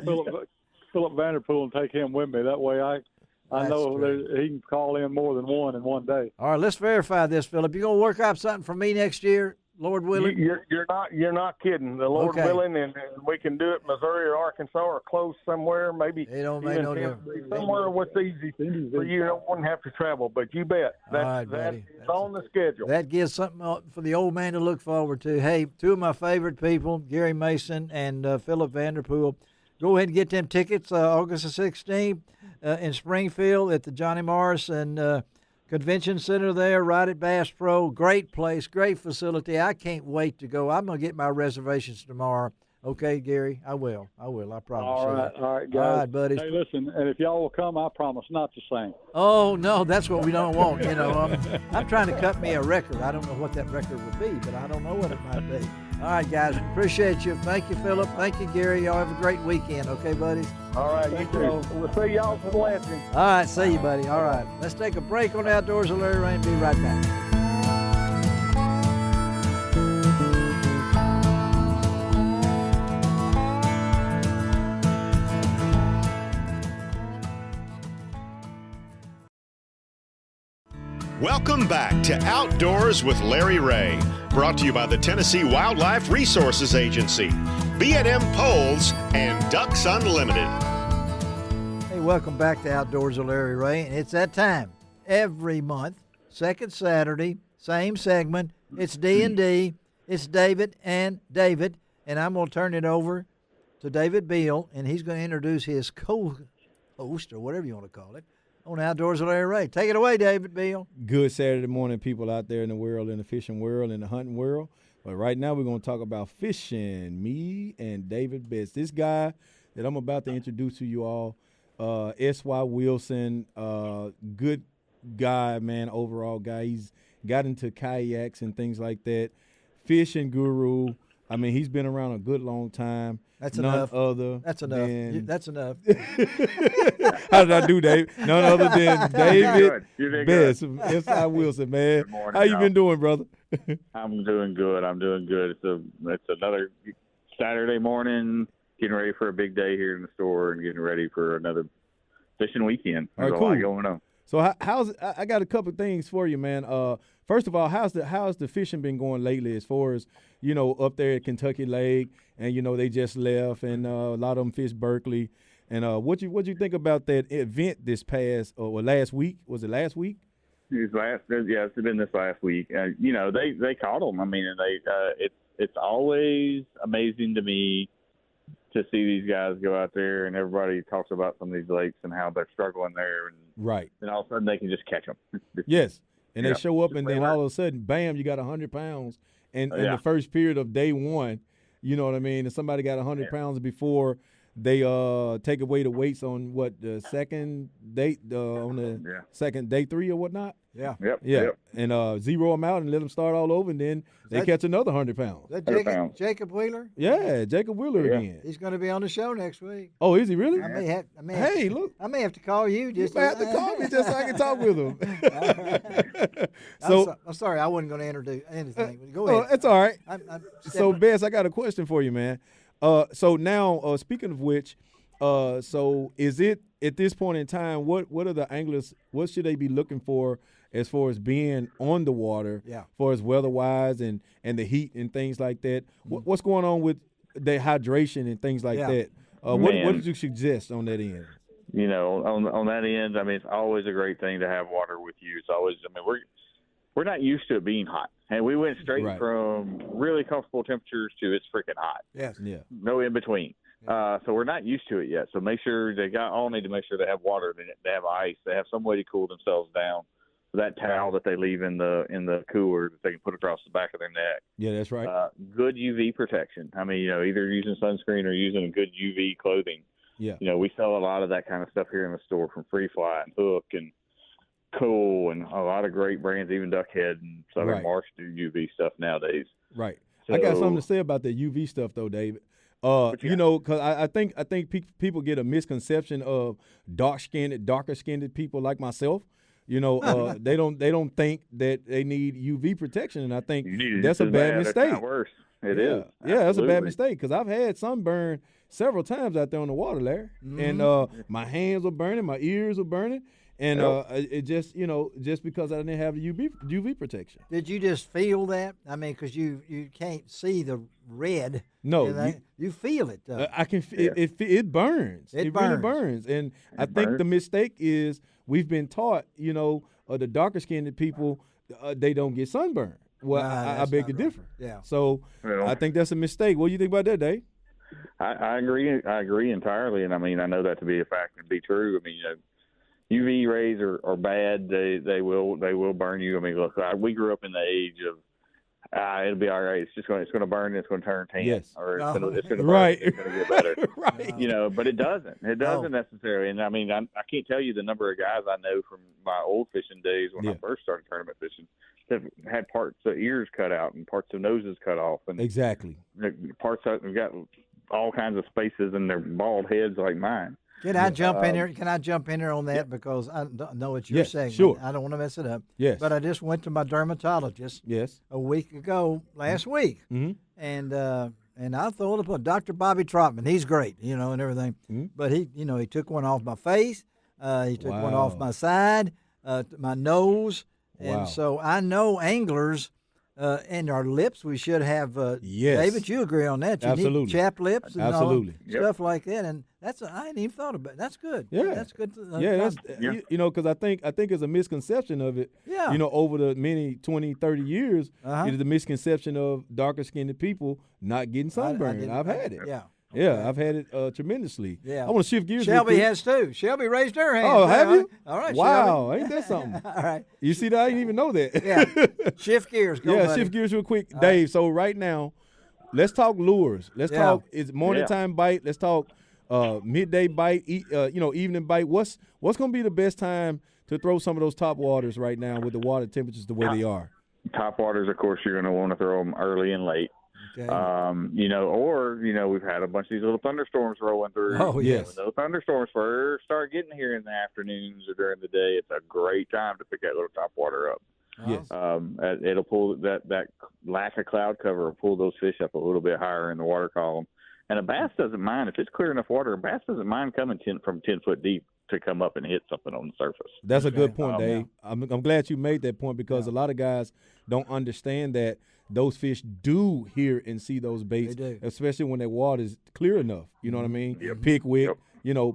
Phillip Vanderpool and take him with me. That way I know he can call in more than one in one day. All right, let's verify this, Phillip. You gonna work out something for me next year, Lord willing? You're not kidding. The Lord willing, and we can do it in Missouri or Arkansas or close somewhere, maybe. It don't make no difference. Somewhere what's easy for you. Don't want to have to travel, but you bet that's on the schedule. That gives something for the old man to look forward to. Hey, two of my favorite people, Garry Mason and Phillip Vanderpool. Go ahead and get them tickets August the 16th in Springfield at the Johnny Morrison Convention Center there, right at Bass Pro. Great place, great facility. I can't wait to go. I'm going to get my reservations tomorrow. Okay, Garry? I will. I promise. All right, guys. All right, buddies. Hey, listen, and if y'all will come, I promise not to sing. Oh, no, that's what we don't want. You know, I'm trying to cut me a record. I don't know what that record will be, but I don't know what it might be. All right, guys, appreciate you. Thank you, Phillip. Thank you, Garry. Y'all have a great weekend, okay, buddies? All right, you too. We'll see y'all for the lesson. All right, see you, buddy. All right, let's take a break on Outdoors with Larry Ray and be right back. Welcome back to Outdoors with Larry Ray, brought to you by the Tennessee Wildlife Resources Agency, B&M Poles, and Ducks Unlimited. Hey, welcome back to Outdoors with Larry Ray, and it's that time. Every month, second Saturday, same segment. It's D&D. It's David and David, and I'm going to turn it over to David Beal, and he's going to introduce his co-host, or whatever you want to call it, on Outdoors with Larry Ray. Take it away, David Beal. Good Saturday morning, people out there in the world, in the fishing world, in the hunting world. But right now we're going to talk about fishing, me and David Best. This guy that I'm about to introduce to you all, S.Y. Wilson, good guy, man, overall guy. He's got into kayaks and things like that. Fishing guru. I mean, he's been around a good long time. That's None enough. other That's enough. than- That's enough. How did I do, Dave? None other than David You did Best, good. S.I. Wilson, man. Good morning, How you y'all. been doing, brother? I'm doing good. It's another Saturday morning, getting ready for a big day here in the store and getting ready for another fishing weekend. All There's right, a lot cool. going on. So how's I got a couple of things for you, man. First of all, how's the fishing been going lately? As far as up there at Kentucky Lake, and they just left, and a lot of them fish Berkeley. And what you think about that event this past or last week? Was it last week? It's been this last week. They caught them. I mean, and it's always amazing to me to see these guys go out there, and everybody talks about some of these lakes and how they're struggling there, and Right. then all of a sudden they can just catch them. Yes. And Yeah. they show up, Just and play then work. all of a sudden, bam, you got 100 pounds. And in Yeah. the first period of day one, you know what I mean? And somebody got 100 pounds before they take away the weights on the second date, on the second day 3 or whatnot. Yeah. Yep. Yeah. Yep. And zero them out and let them start all over, and then they that- catch another 100 pounds. Is that 100 Jacob, pounds. Jacob Wheeler? Yeah, Jacob Wheeler Yeah. again. He's going to be on the show next week. Oh, is he really? I may have. Hey, look. I may have to call you. You Just might have to call me just so I can talk with him. So, I'm sorry, I wasn't going to introduce anything. Go oh, ahead. it's all right. I'm So, stepping- Bess, I got a question for you, man. So now, speaking of which, so is it at this point in time? What are the anglers? What should they be looking for as far as being on the water? Yeah. For as weather-wise and the heat and things like that. What's going on with the hydration and things like Yeah. that? What Man. did you suggest on that end? On that end, I mean, it's always a great thing to have water with you. It's always, I mean, we're not used to it being hot, and we went straight Right. from really comfortable temperatures to it's freaking hot, Yes. Yeah. no in between. So we're not used to it yet. So make sure all need to make sure they have water, they have ice, they have some way to cool themselves down. That towel that they leave in the cooler that they can put across the back of their neck. Yeah, that's right. Good UV protection. I mean, either using sunscreen or using good UV clothing. Yeah. We sell a lot of that kind of stuff here in the store, from Free Fly and Hook and Cool and a lot of great brands. Even Duckhead and Southern Right. Marsh do UV stuff nowadays. Right. I got So- something to say about the UV stuff, though, David. What you got? Because I think people get a misconception of darker skinned people like myself. They don't think that they need UV protection, and I think You need it that's just a as bad if mistake. not worse. It yeah. is. Yeah, that's a bad Absolutely. mistake because I've had sunburn several times out there on the water, Larry, and my hands were burning, my ears were burning, and Yep. it just just because I didn't have the UV protection. Did you just feel that? I mean, because you can't see the red. No, and that- you feel it, though. I can. It burns. It It really burns. burns. And I think the mistake is we've been taught, the darker skinned people, they don't get sunburned. Well, Nah, I that's beg not to right. differ. Yeah. So Well, I think that's a mistake. What do you think about that, Dave? I agree. I agree entirely, and I mean I know that to be a fact and be true. I mean, UV rays are bad. They will burn you. I mean, look, we grew up in the age of it'll be all right. It's going to burn. It's going to turn tan. Yes. Or it's Oh. going to burn. Right. It's going to get better. Right. But it doesn't. It doesn't No. necessarily. And I mean, I can't tell you the number of guys I know from my old fishing days when Yeah. I first started tournament fishing that had parts of ears cut out and parts of noses cut off and Exactly. parts of have got all kinds of spaces in their bald heads like mine. Can I jump in here? Can I jump in here on that because I don't know it's your Yes, segment. sure. I don't want to mess it up. Yes. But I just went to my dermatologist Yes. a week ago, last week, Mhm. and I throw it up Dr. Bobby Trotman. He's great, and everything. Mhm. But he took one off my face. He took one off Wow. my side, my nose, And Wow. so I know anglers and our lips, we should have, Yes. David, you agree on that. You Absolutely. need chapped lips and Absolutely. stuff like that. And I hadn't even thought about it. That's good. Yeah. That's good. That's because I think it's a misconception of it. Yeah. Over the many 20, 30 years, it is a misconception of darker skinned people not getting sunburned. I've had it. Yeah. Yeah, I've had it tremendously. Yeah. I want to shift gears. Shelby real quick. has too. Shelby raised her hand. Oh, have you? All right. Wow, Shelby. ain't that something? All right. You see that? I didn't even know that. Yeah. Shift gears. Go, Yeah, buddy. shift gears real quick, Dave. So right now, let's talk lures. Let's talk. It's morning time bite. Let's talk midday bite. Evening bite. What's going to be the best time to throw some of those top waters right now with the water temperatures the way they are? Top waters, of course, you're going to want to throw them early and late. Okay. We've had a bunch of these little thunderstorms rolling through. Oh, yes. When those thunderstorms first start getting here in the afternoons or during the day, it's a great time to pick that little top water up. Yes. It'll pull that lack of cloud cover will pull those fish up a little bit higher in the water column. And a bass doesn't mind if it's clear enough water. A bass doesn't mind coming 10 foot deep to come up and hit something on the surface. That's a good point, Dave. I'm glad you made that point because a lot of guys don't understand that those fish do hear and see those baits, especially when that water is clear enough. You know what I mean? Yep. Pickwick,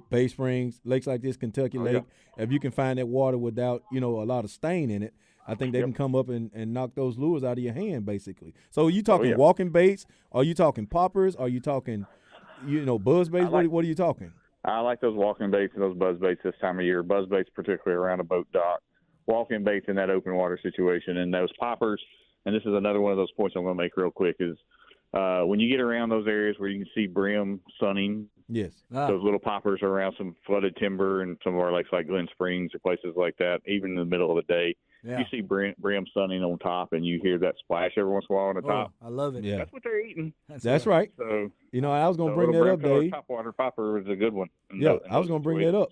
Bay Springs, lakes like this, Kentucky Lake. If you can find that water without, a lot of stain in it, I think they can come up and knock those lures out of your hand, basically. So are you talking walking baits? Are you talking poppers? Are you talking, buzz baits? What are you talking? I like those walking baits and those buzz baits this time of year. Buzz baits particularly around a boat dock. Walking baits in that open water situation. And those poppers, and this is another one of those points I'm going to make real quick, is when you get around those areas where you can see brim sunning, those little poppers around some flooded timber and some of our lakes like Glen Springs or places like that, even in the middle of the day, you see brim sunning on top and you hear that splash every once in a while on the top. I love it. Yeah. That's what they're eating. That's right. So, I was going to bring that up, Dave. Topwater popper is a good one. I was going to bring that up.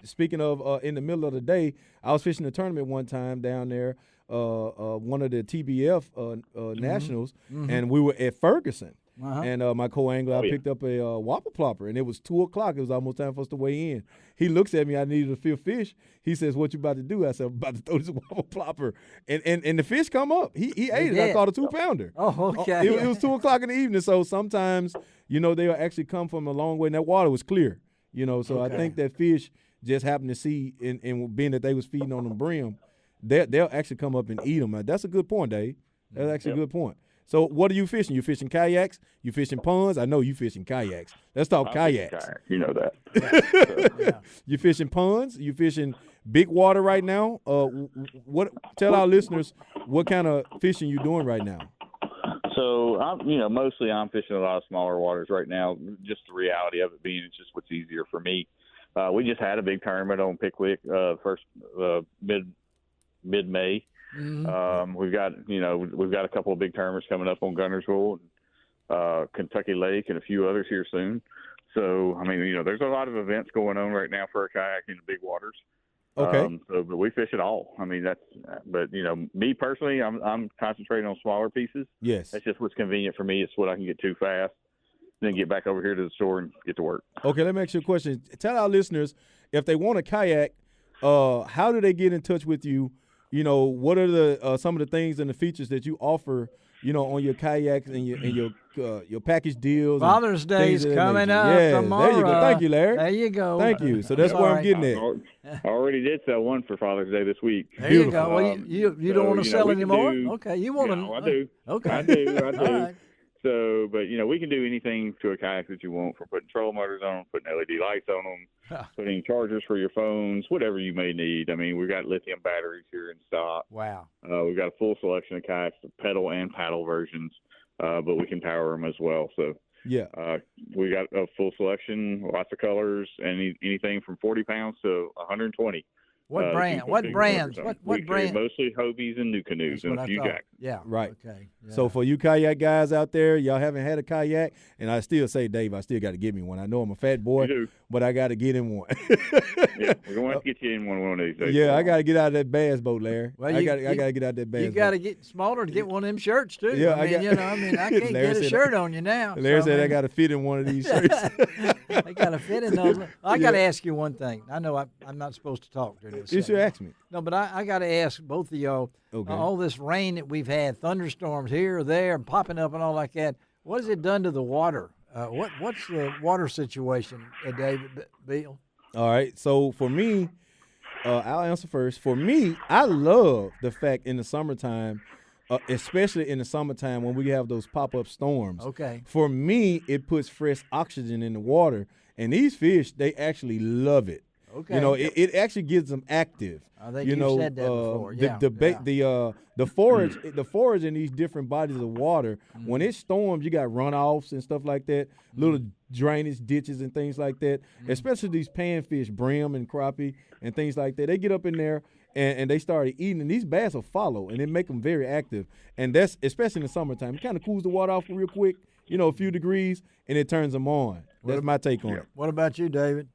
Speaking of in the middle of the day, I was fishing a tournament one time down there, one of the TBF nationals, and we were at Ferguson. And my co-angler, I picked up a whopper plopper, and it was 2 o'clock. It was almost time for us to weigh in. He looks at me. I needed a fifth fish. He says, "What you about to do?" I said, "I'm about to throw this whopper plopper." And the fish come up. He ate it. I caught a 2-pounder. Oh, okay. It was 2 o'clock in the evening, so sometimes, they'll actually come from a long way, and that water was clear. So I think that fish just happened to see, and being that they was feeding on the brim, they'll actually come up and eat them. That's a good point, Dave. That's actually a good point. So what are you fishing? You fishing kayaks? You fishing ponds? I know you fishing kayaks. Let's talk kayaks. You know that. You fishing ponds? You fishing big water right now? Tell our listeners what kind of fishing you doing right now. So mostly I'm fishing a lot of smaller waters right now. Just the reality of it being, it's just what's easier for me. We just had a big tournament on Pickwick first mid-May. Mm-hmm. We've got a couple of big tournaments coming up on Gunnersville, Kentucky Lake, and a few others here soon. So there's a lot of events going on right now for kayaking in the big waters. Okay. But we fish it all. Me personally, I'm concentrating on smaller pieces. Yes. That's just what's convenient for me. It's what I can get to fast, then get back over here to the store and get to work. Okay, let me ask you a question. Tell our listeners, if they want a kayak, how do they get in touch with you? What are the some of the things and the features that you offer, on your kayaks and your package deals? Father's Day is coming up tomorrow. There you go. Thank you, Larry. There you go. Thank you. So that's where I'm getting at. I already did sell one for Father's Day this week. There you go. Well, you don't want to sell anymore? Okay, you want to? No, I do. Okay. I do. All right. So, but we can do anything to a kayak that you want, from putting trolling motors on them, putting LED lights on them, putting chargers for your phones, whatever you may need. We've got lithium batteries here in stock. Wow. We've got a full selection of kayaks, pedal and paddle versions, but we can power them as well. So, we got a full selection, lots of colors, and anything from 40 pounds to 120. What brand? What brands? What brand? Mostly Hobies and New Canoes and a few Jacksons. Yeah. Right. Okay. Yeah. So for you kayak guys out there, y'all haven't had a kayak, and I still say, Dave, I still got to get me one. I know I'm a fat boy, but I got to get in one. Yeah, we're going to have to get you in one of these days. Yeah, I got to get out of that bass boat, Larry. Well, I got to get out of that bass boat. You got to get smaller to get one of them shirts, too. Yeah, I can't get a shirt on you now. Larry said I got to fit in one of these shirts. I got to fit in those. I got to ask you one thing. I know I'm not supposed to talk during You should ask me. No, but I got to ask both of y'all, Okay. all this rain that we've had, thunderstorms here or there and popping up and all like that, what has it done to the water? What's the water situation, David Beal? All right. So for me, I'll answer first. For me, I love the fact in the summertime, especially in the summertime when we have those pop-up storms. Okay. For me, it puts fresh oxygen in the water, and these fish, they actually love it. Okay. You know, it actually gets them active. I think you you said that before. Yeah. The forage in these different bodies of water, when it storms, you got runoffs and stuff like that, little drainage ditches and things like that. Especially these panfish, brim and crappie and things like that. They get up in there and they start eating, and these bass will follow, and it make them very active. And that's especially in the summertime. It kind of cools the water off real quick, a few degrees, and it turns them on. That's my take on it. What about you, David?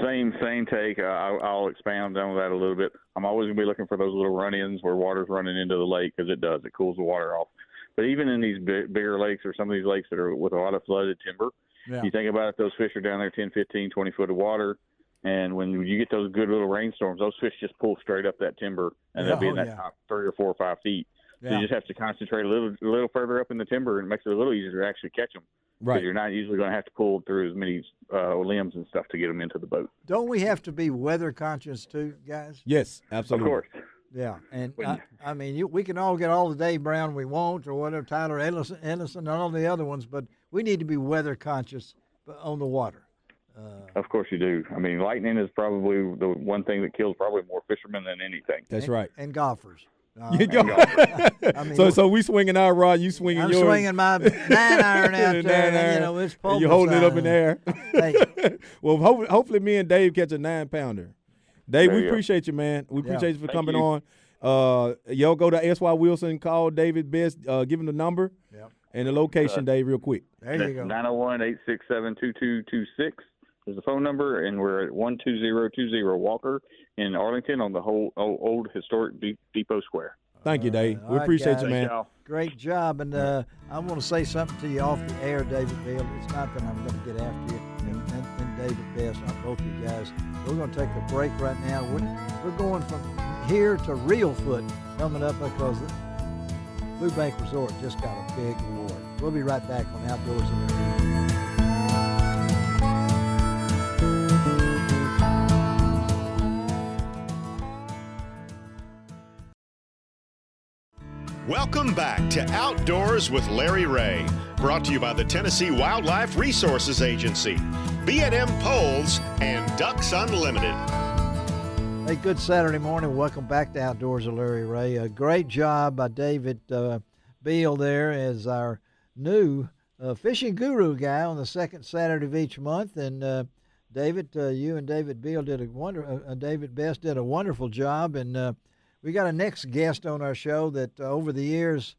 Same take. I'll expound on that a little bit. I'm always going to be looking for those little run-ins where water's running into the lake because it does. It cools the water off. But even in these bigger lakes or some of these lakes that are with a lot of flooded timber, you think about it, those fish are down there 10, 15, 20 foot of water. And when you get those good little rainstorms, those fish just pull straight up that timber, and they'll be in that top 3 or 4 or 5 feet. So you just have to concentrate a little further up in the timber, and it makes it a little easier to actually catch them. Right. Because you're not usually going to have to pull through as many limbs and stuff to get them into the boat. Don't we have to be weather conscious too, guys? Yes, absolutely. Of course. Yeah, and I mean, we can all get all the Dave Brown we want or whatever, Tyler Ellison, and all the other ones, but we need to be weather conscious on the water. Of course you do. I mean, lightning is probably the one thing that kills probably more fishermen than anything. That's right. And golfers. You go. I mean, so we swinging our rod, you swinging yours. I'm swinging my 9-iron out there, and it's pulverized. You're holding it up in the air. Hey. Well, hopefully me and Dave catch a 9-pounder. Dave, we appreciate you, man. We appreciate you for coming on. Y'all go to S.Y. Wilson, call David Best, give him the number and the location, Dave, real quick. There you go. 901-867-2226 is the phone number, and we're at 12020 Walker in Arlington on the whole old historic Depot Square. Thank you, Dave. We right, appreciate guys. you, man. Great job. And I want to say something to you off the air, David Beal. It's not that I'm going to get after you and David Best, both of you guys. We're going to take a break right now. We're going from here to Real Foot coming up because the Blue Bank Resort just got a big award. We'll be right back on Outdoors in the Area. Welcome back to Outdoors with Larry Ray, brought to you by the Tennessee Wildlife Resources Agency, B&M Poles, and Ducks Unlimited. Hey, good Saturday morning. Welcome back to Outdoors with Larry Ray. A great job by David Beal there as our new fishing guru guy on the second Saturday of each month. And David, you and David Beal did David Best did a wonderful job. And we got a next guest on our show that over the years,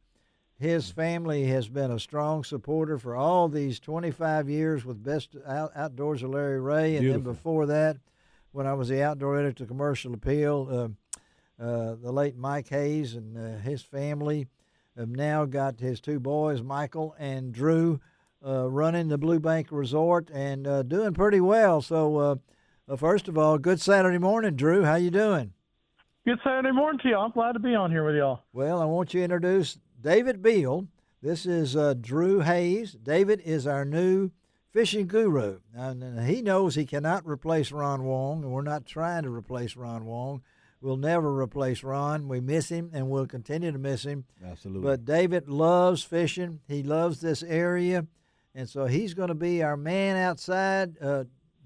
his family has been a strong supporter for all these 25 years with Best Outdoors with Larry Ray. And Beautiful. then before that, when I was the outdoor editor of Commercial Appeal, the late Mike Hayes and his family have now got his 2 boys, Michael and Drew, running the Blue Bank Resort and doing pretty well. So, first of all, good Saturday morning, Drew. How you doing? Good Saturday morning to y'all. I'm glad to be on here with y'all. Well, I want you to introduce David Beal. This is Drew Hayes. David is our new fishing guru. And he knows he cannot replace Ron Wong, and we're not trying to replace Ron Wong. We'll never replace Ron. We miss him, and we'll continue to miss him. Absolutely. But David loves fishing. He loves this area, and so he's going to be our man outside.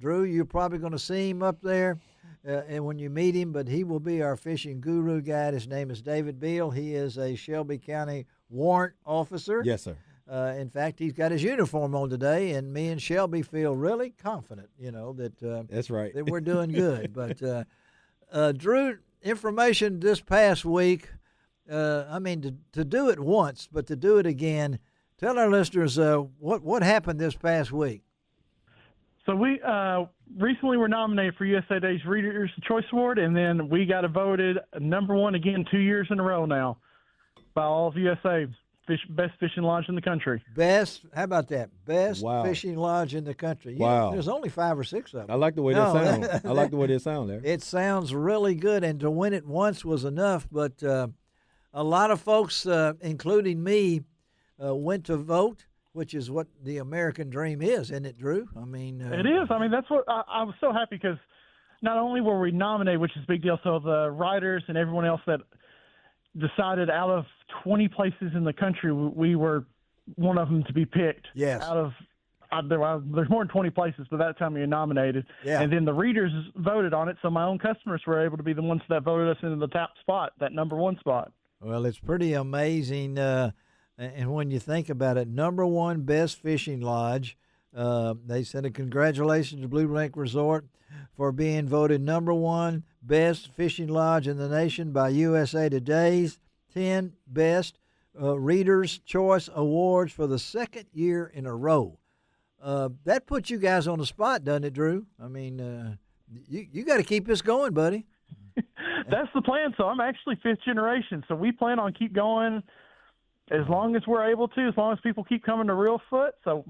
Drew, you're probably going to see him up there. And when you meet him, but he will be our fishing guru guide. His name is David Beal. He is a Shelby County warrant officer. Yes, sir. In fact, he's got his uniform on today, and me and Shelby feel really confident, that That's right. that we're doing good. But Drew, information this past week. To do it once, but to do it again. Tell our listeners what happened this past week. So we recently were nominated for USA Today's Reader's Choice Award, and then we got voted number 1 again 2 years in a row now by all of USA best fishing lodge in the country. Best, how about that? Best Wow. fishing lodge in the country. Wow. There's only 5 or 6 of them. I like the way that sounds. I like the way that sounds there. It sounds really good, and to win it once was enough, but a lot of folks, including me, went to vote, which is what the American dream is, isn't it, Drew? I mean, It is. I mean, that's what I was so happy because not only were we nominated, which is a big deal, so the writers and everyone else that decided out of 20 places in the country, we were one of them to be picked. Yes. Out of there's more than 20 places, but that time you're nominated. Yeah. And then the readers voted on it, so my own customers were able to be the ones that voted us into the top spot, that number 1 spot. Well, it's pretty amazing, and when you think about it, number 1 best fishing lodge. They sent a congratulations to Blue Bank Resort for being voted number 1 best fishing lodge in the nation by USA Today's 10 best Readers' Choice Awards for the 2nd year in a row. That puts you guys on the spot, doesn't it, Drew? I mean, you got to keep this going, buddy. That's the plan. So I'm actually 5th generation. So we plan on keep going as long as we're able to, as long as people keep coming to Reelfoot. So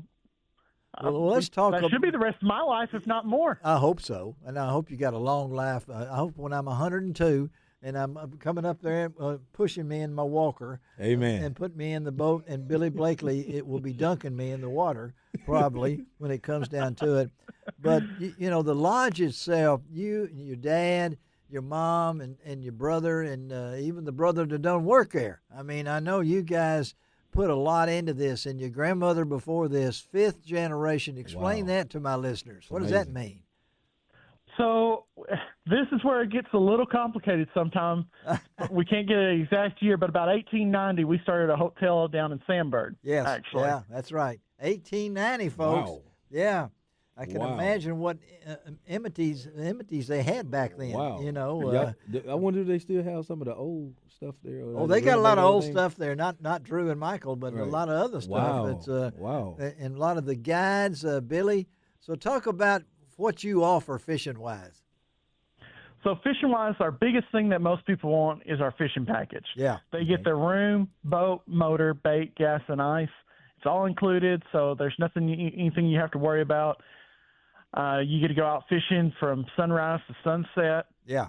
well, let's talk. That should be the rest of my life, if not more. I hope so, and I hope you got a long life. I hope when I'm 102 and I'm coming up there pushing me in my walker, Amen, and put me in the boat, and Billy Blakely it will be dunking me in the water probably when it comes down to it. But you know, the lodge itself, you and your dad, your mom, and your brother, and even the brother that don't work there. I mean, I know you guys put a lot into this, and your grandmother before this, 5th generation. Explain that to my listeners. What does that mean? So this is where it gets a little complicated sometimes. We can't get an exact year, but about 1890, we started a hotel down in Sandburg. Yes, actually. Yeah, that's right. 1890, folks. Wow. Yeah. I can imagine what amenities they had back then. Wow. You know. I wonder if they still have some of the old stuff there. Oh, they got a lot of old stuff there. Not Drew and Michael, but a lot of other stuff. Wow. It's, wow. And a lot of the guides, Billy. So talk about what you offer fishing-wise. So fishing-wise, our biggest thing that most people want is our fishing package. Yeah. They get their room, boat, motor, bait, gas, and ice. It's all included, so there's anything you have to worry about. You get to go out fishing from sunrise to sunset. Yeah.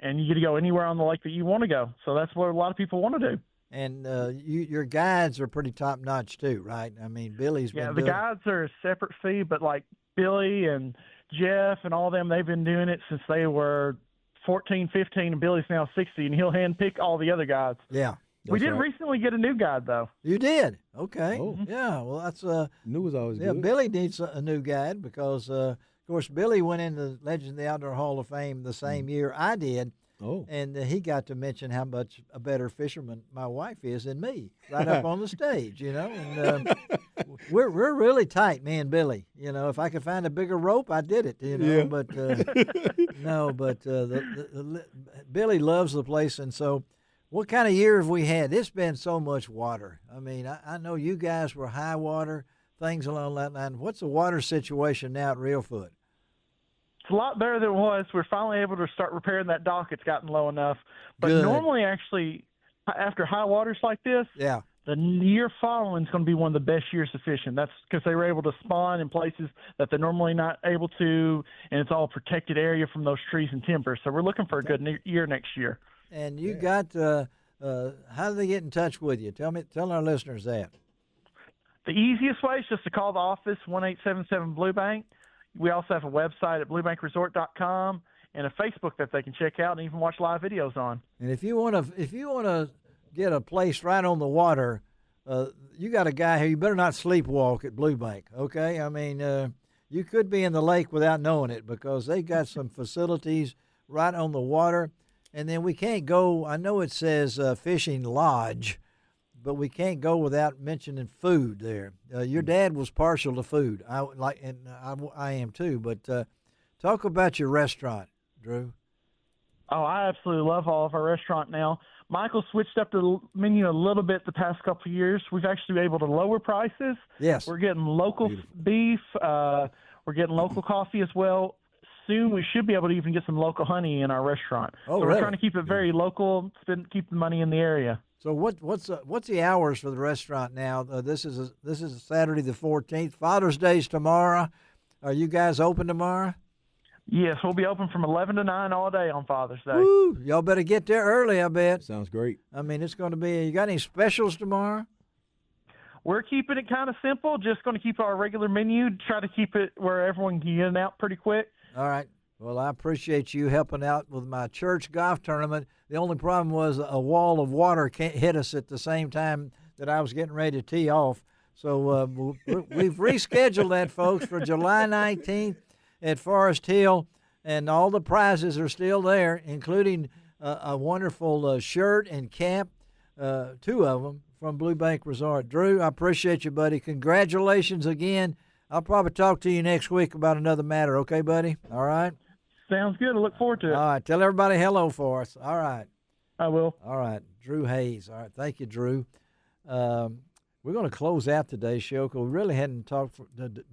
And you get to go anywhere on the lake that you want to go. So that's what a lot of people want to do. And your guides are pretty top-notch too, right? I mean, Billy's been the guides are a separate fee, but like Billy and Jeff and all them, they've been doing it since they were 14, 15, and Billy's now 60, and he'll handpick all the other guides. Yeah. We did recently get a new guide, though. You did? Okay. Oh. Yeah, well, that's new is always yeah, good. Billy needs a new guide because, of course, Billy went into Legends of the Outdoor Hall of Fame the same year I did. Oh. And he got to mention how much a better fisherman my wife is than me, right up on the stage, you know. And we're really tight, me and Billy. You know, if I could find a bigger rope, I did it. You know, but no, but Billy loves the place, and so. What kind of year have we had? It's been so much water. I mean, I know you guys were high water, things along that line. What's the water situation now at Reelfoot? It's a lot better than it was. We're finally able to start repairing that dock. It's gotten low enough. But Good. Normally, actually, after high waters like this, the year following is going to be one of the best years of fishing. That's because they were able to spawn in places that they're normally not able to, and it's all a protected area from those trees and timber. So we're looking for a good year next year. And you got how do they get in touch with you? Tell our listeners that. The easiest way is just to call the office, 1-877 Blue Bank. We also have a website at bluebankresort.com and a Facebook that they can check out and even watch live videos on. And if you want to get a place right on the water, you got a guy here. You better not sleepwalk at Blue Bank. Okay, I mean you could be in the lake without knowing it because they got some facilities right on the water. And then we can't go, I know it says fishing lodge, but we can't go without mentioning food there. Your dad was partial to food. I am too, but talk about your restaurant, Drew. Oh, I absolutely love all of our restaurant now. Michael switched up the menu a little bit the past couple of years. We've actually been able to lower prices. Yes. We're getting local beef. We're getting local coffee as well. soon we should be able to even get some local honey in our restaurant. Oh, so really? we're trying to keep it very local, keep the money in the area. So what's the hours for the restaurant now? This is Saturday the 14th. Father's Day's tomorrow. Are you guys open tomorrow? Yes, we'll be open from 11 to 9 all day on Father's Day. Woo! Y'all better get there early, I bet. Sounds great. I mean, it's going to be. You got any specials tomorrow? We're keeping it kind of simple. Just going to keep our regular menu. Try to keep it where everyone can get in and out pretty quick. All right. Well, I appreciate you helping out with my church golf tournament. The only problem was a wall of water can't hit us at the same time that I was getting ready to tee off. So we've rescheduled that, folks, for July 19th at Forest Hill, and all the prizes are still there, including a wonderful shirt and cap, 2 of them, from Blue Bank Resort. Drew, I appreciate you, buddy. Congratulations again. I'll probably talk to you next week about another matter, okay, buddy? All right? Sounds good. I look forward to it. All right. Tell everybody hello for us. All right. I will. All right. Drew Hayes. All right. Thank you, Drew. We're going to close out today's show because we really hadn't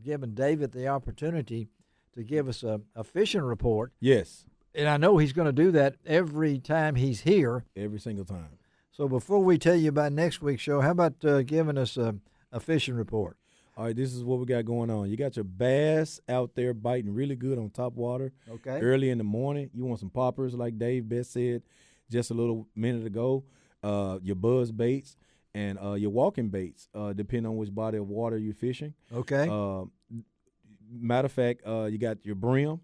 given David the opportunity to give us a fishing report. Yes. And I know he's going to do that every time he's here. Every single time. So before we tell you about next week's show, how about giving us a fishing report? All right, this is what we got going on. You got your bass out there biting really good on top water. Okay. Early in the morning. You want some poppers, like Dave Best said just a little minute ago. Your buzz baits and your walking baits, depending on which body of water you're fishing. Okay. Matter of fact, you got your brim.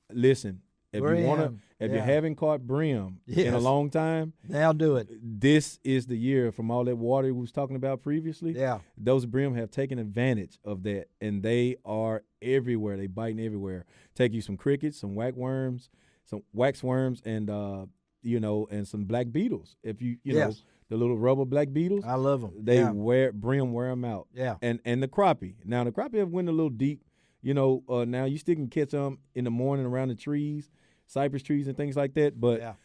Listen, if you haven't caught brim in a long time, now do it. This is the year. From all that water we was talking about previously. Yeah, those brim have taken advantage of that, and they are everywhere. They biting everywhere. Take you some crickets, some wax worms, and and some black beetles. If you know the little rubber black beetles, I love them. They wear them out. Yeah, and the crappie. Now the crappie have went a little deep. Now you still can catch them in the morning around the trees, cypress trees and things like that. But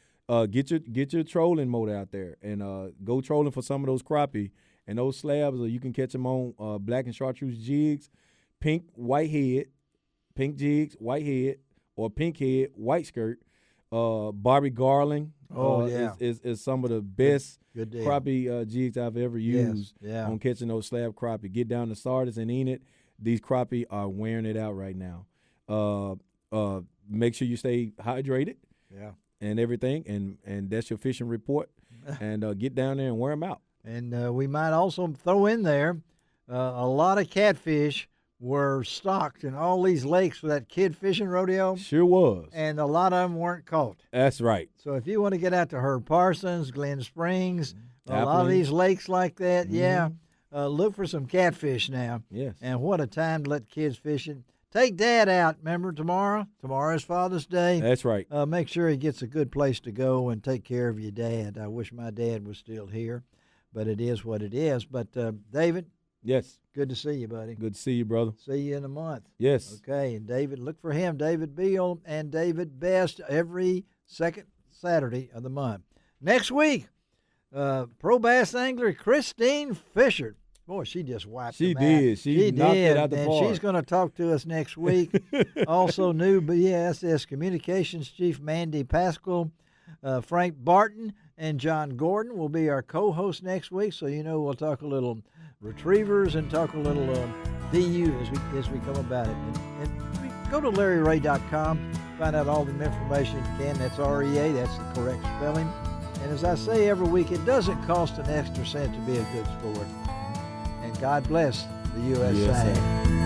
get your trolling motor out there and go trolling for some of those crappie and those slabs. Or you can catch them on black and chartreuse jigs, pink jigs, white head, or pink head, white skirt. Barbie Garland is some of the best crappie jigs I've ever used on catching those slab crappie. Get down to Sardis and Enid. These crappie are wearing it out right now. Make sure you stay hydrated and everything, and that's your fishing report. And get down there and wear them out. And we might also throw in there a lot of catfish were stocked in all these lakes for that kid fishing rodeo. Sure was. And a lot of them weren't caught. That's right. So if you want to get out to Herb Parsons, Glen Springs, a lot of these lakes like that, look for some catfish now. Yes. And what a time to let kids fishing. Take Dad out. Remember tomorrow? Tomorrow is Father's Day. That's right. Make sure he gets a good place to go and take care of your dad. I wish my dad was still here, but it is what it is. But, David? Yes. Good to see you, buddy. Good to see you, brother. See you in a month. Yes. Okay, and David, look for him, David Beal and David Best, every second Saturday of the month. Next week, pro bass angler Christine Fisher. Boy, she just wiped She them did. out. She knocked it out the and park. She's going to talk to us next week. Also, new BSS Communications Chief Mandy Pascal, Frank Barton, and John Gordon will be our co-hosts next week. So we'll talk a little retrievers and talk a little DU as we come about it. And go to LarryRay.com, find out all the information you can. That's REA. That's the correct spelling. And as I say every week, it doesn't cost an extra cent to be a good sport. And God bless the USA.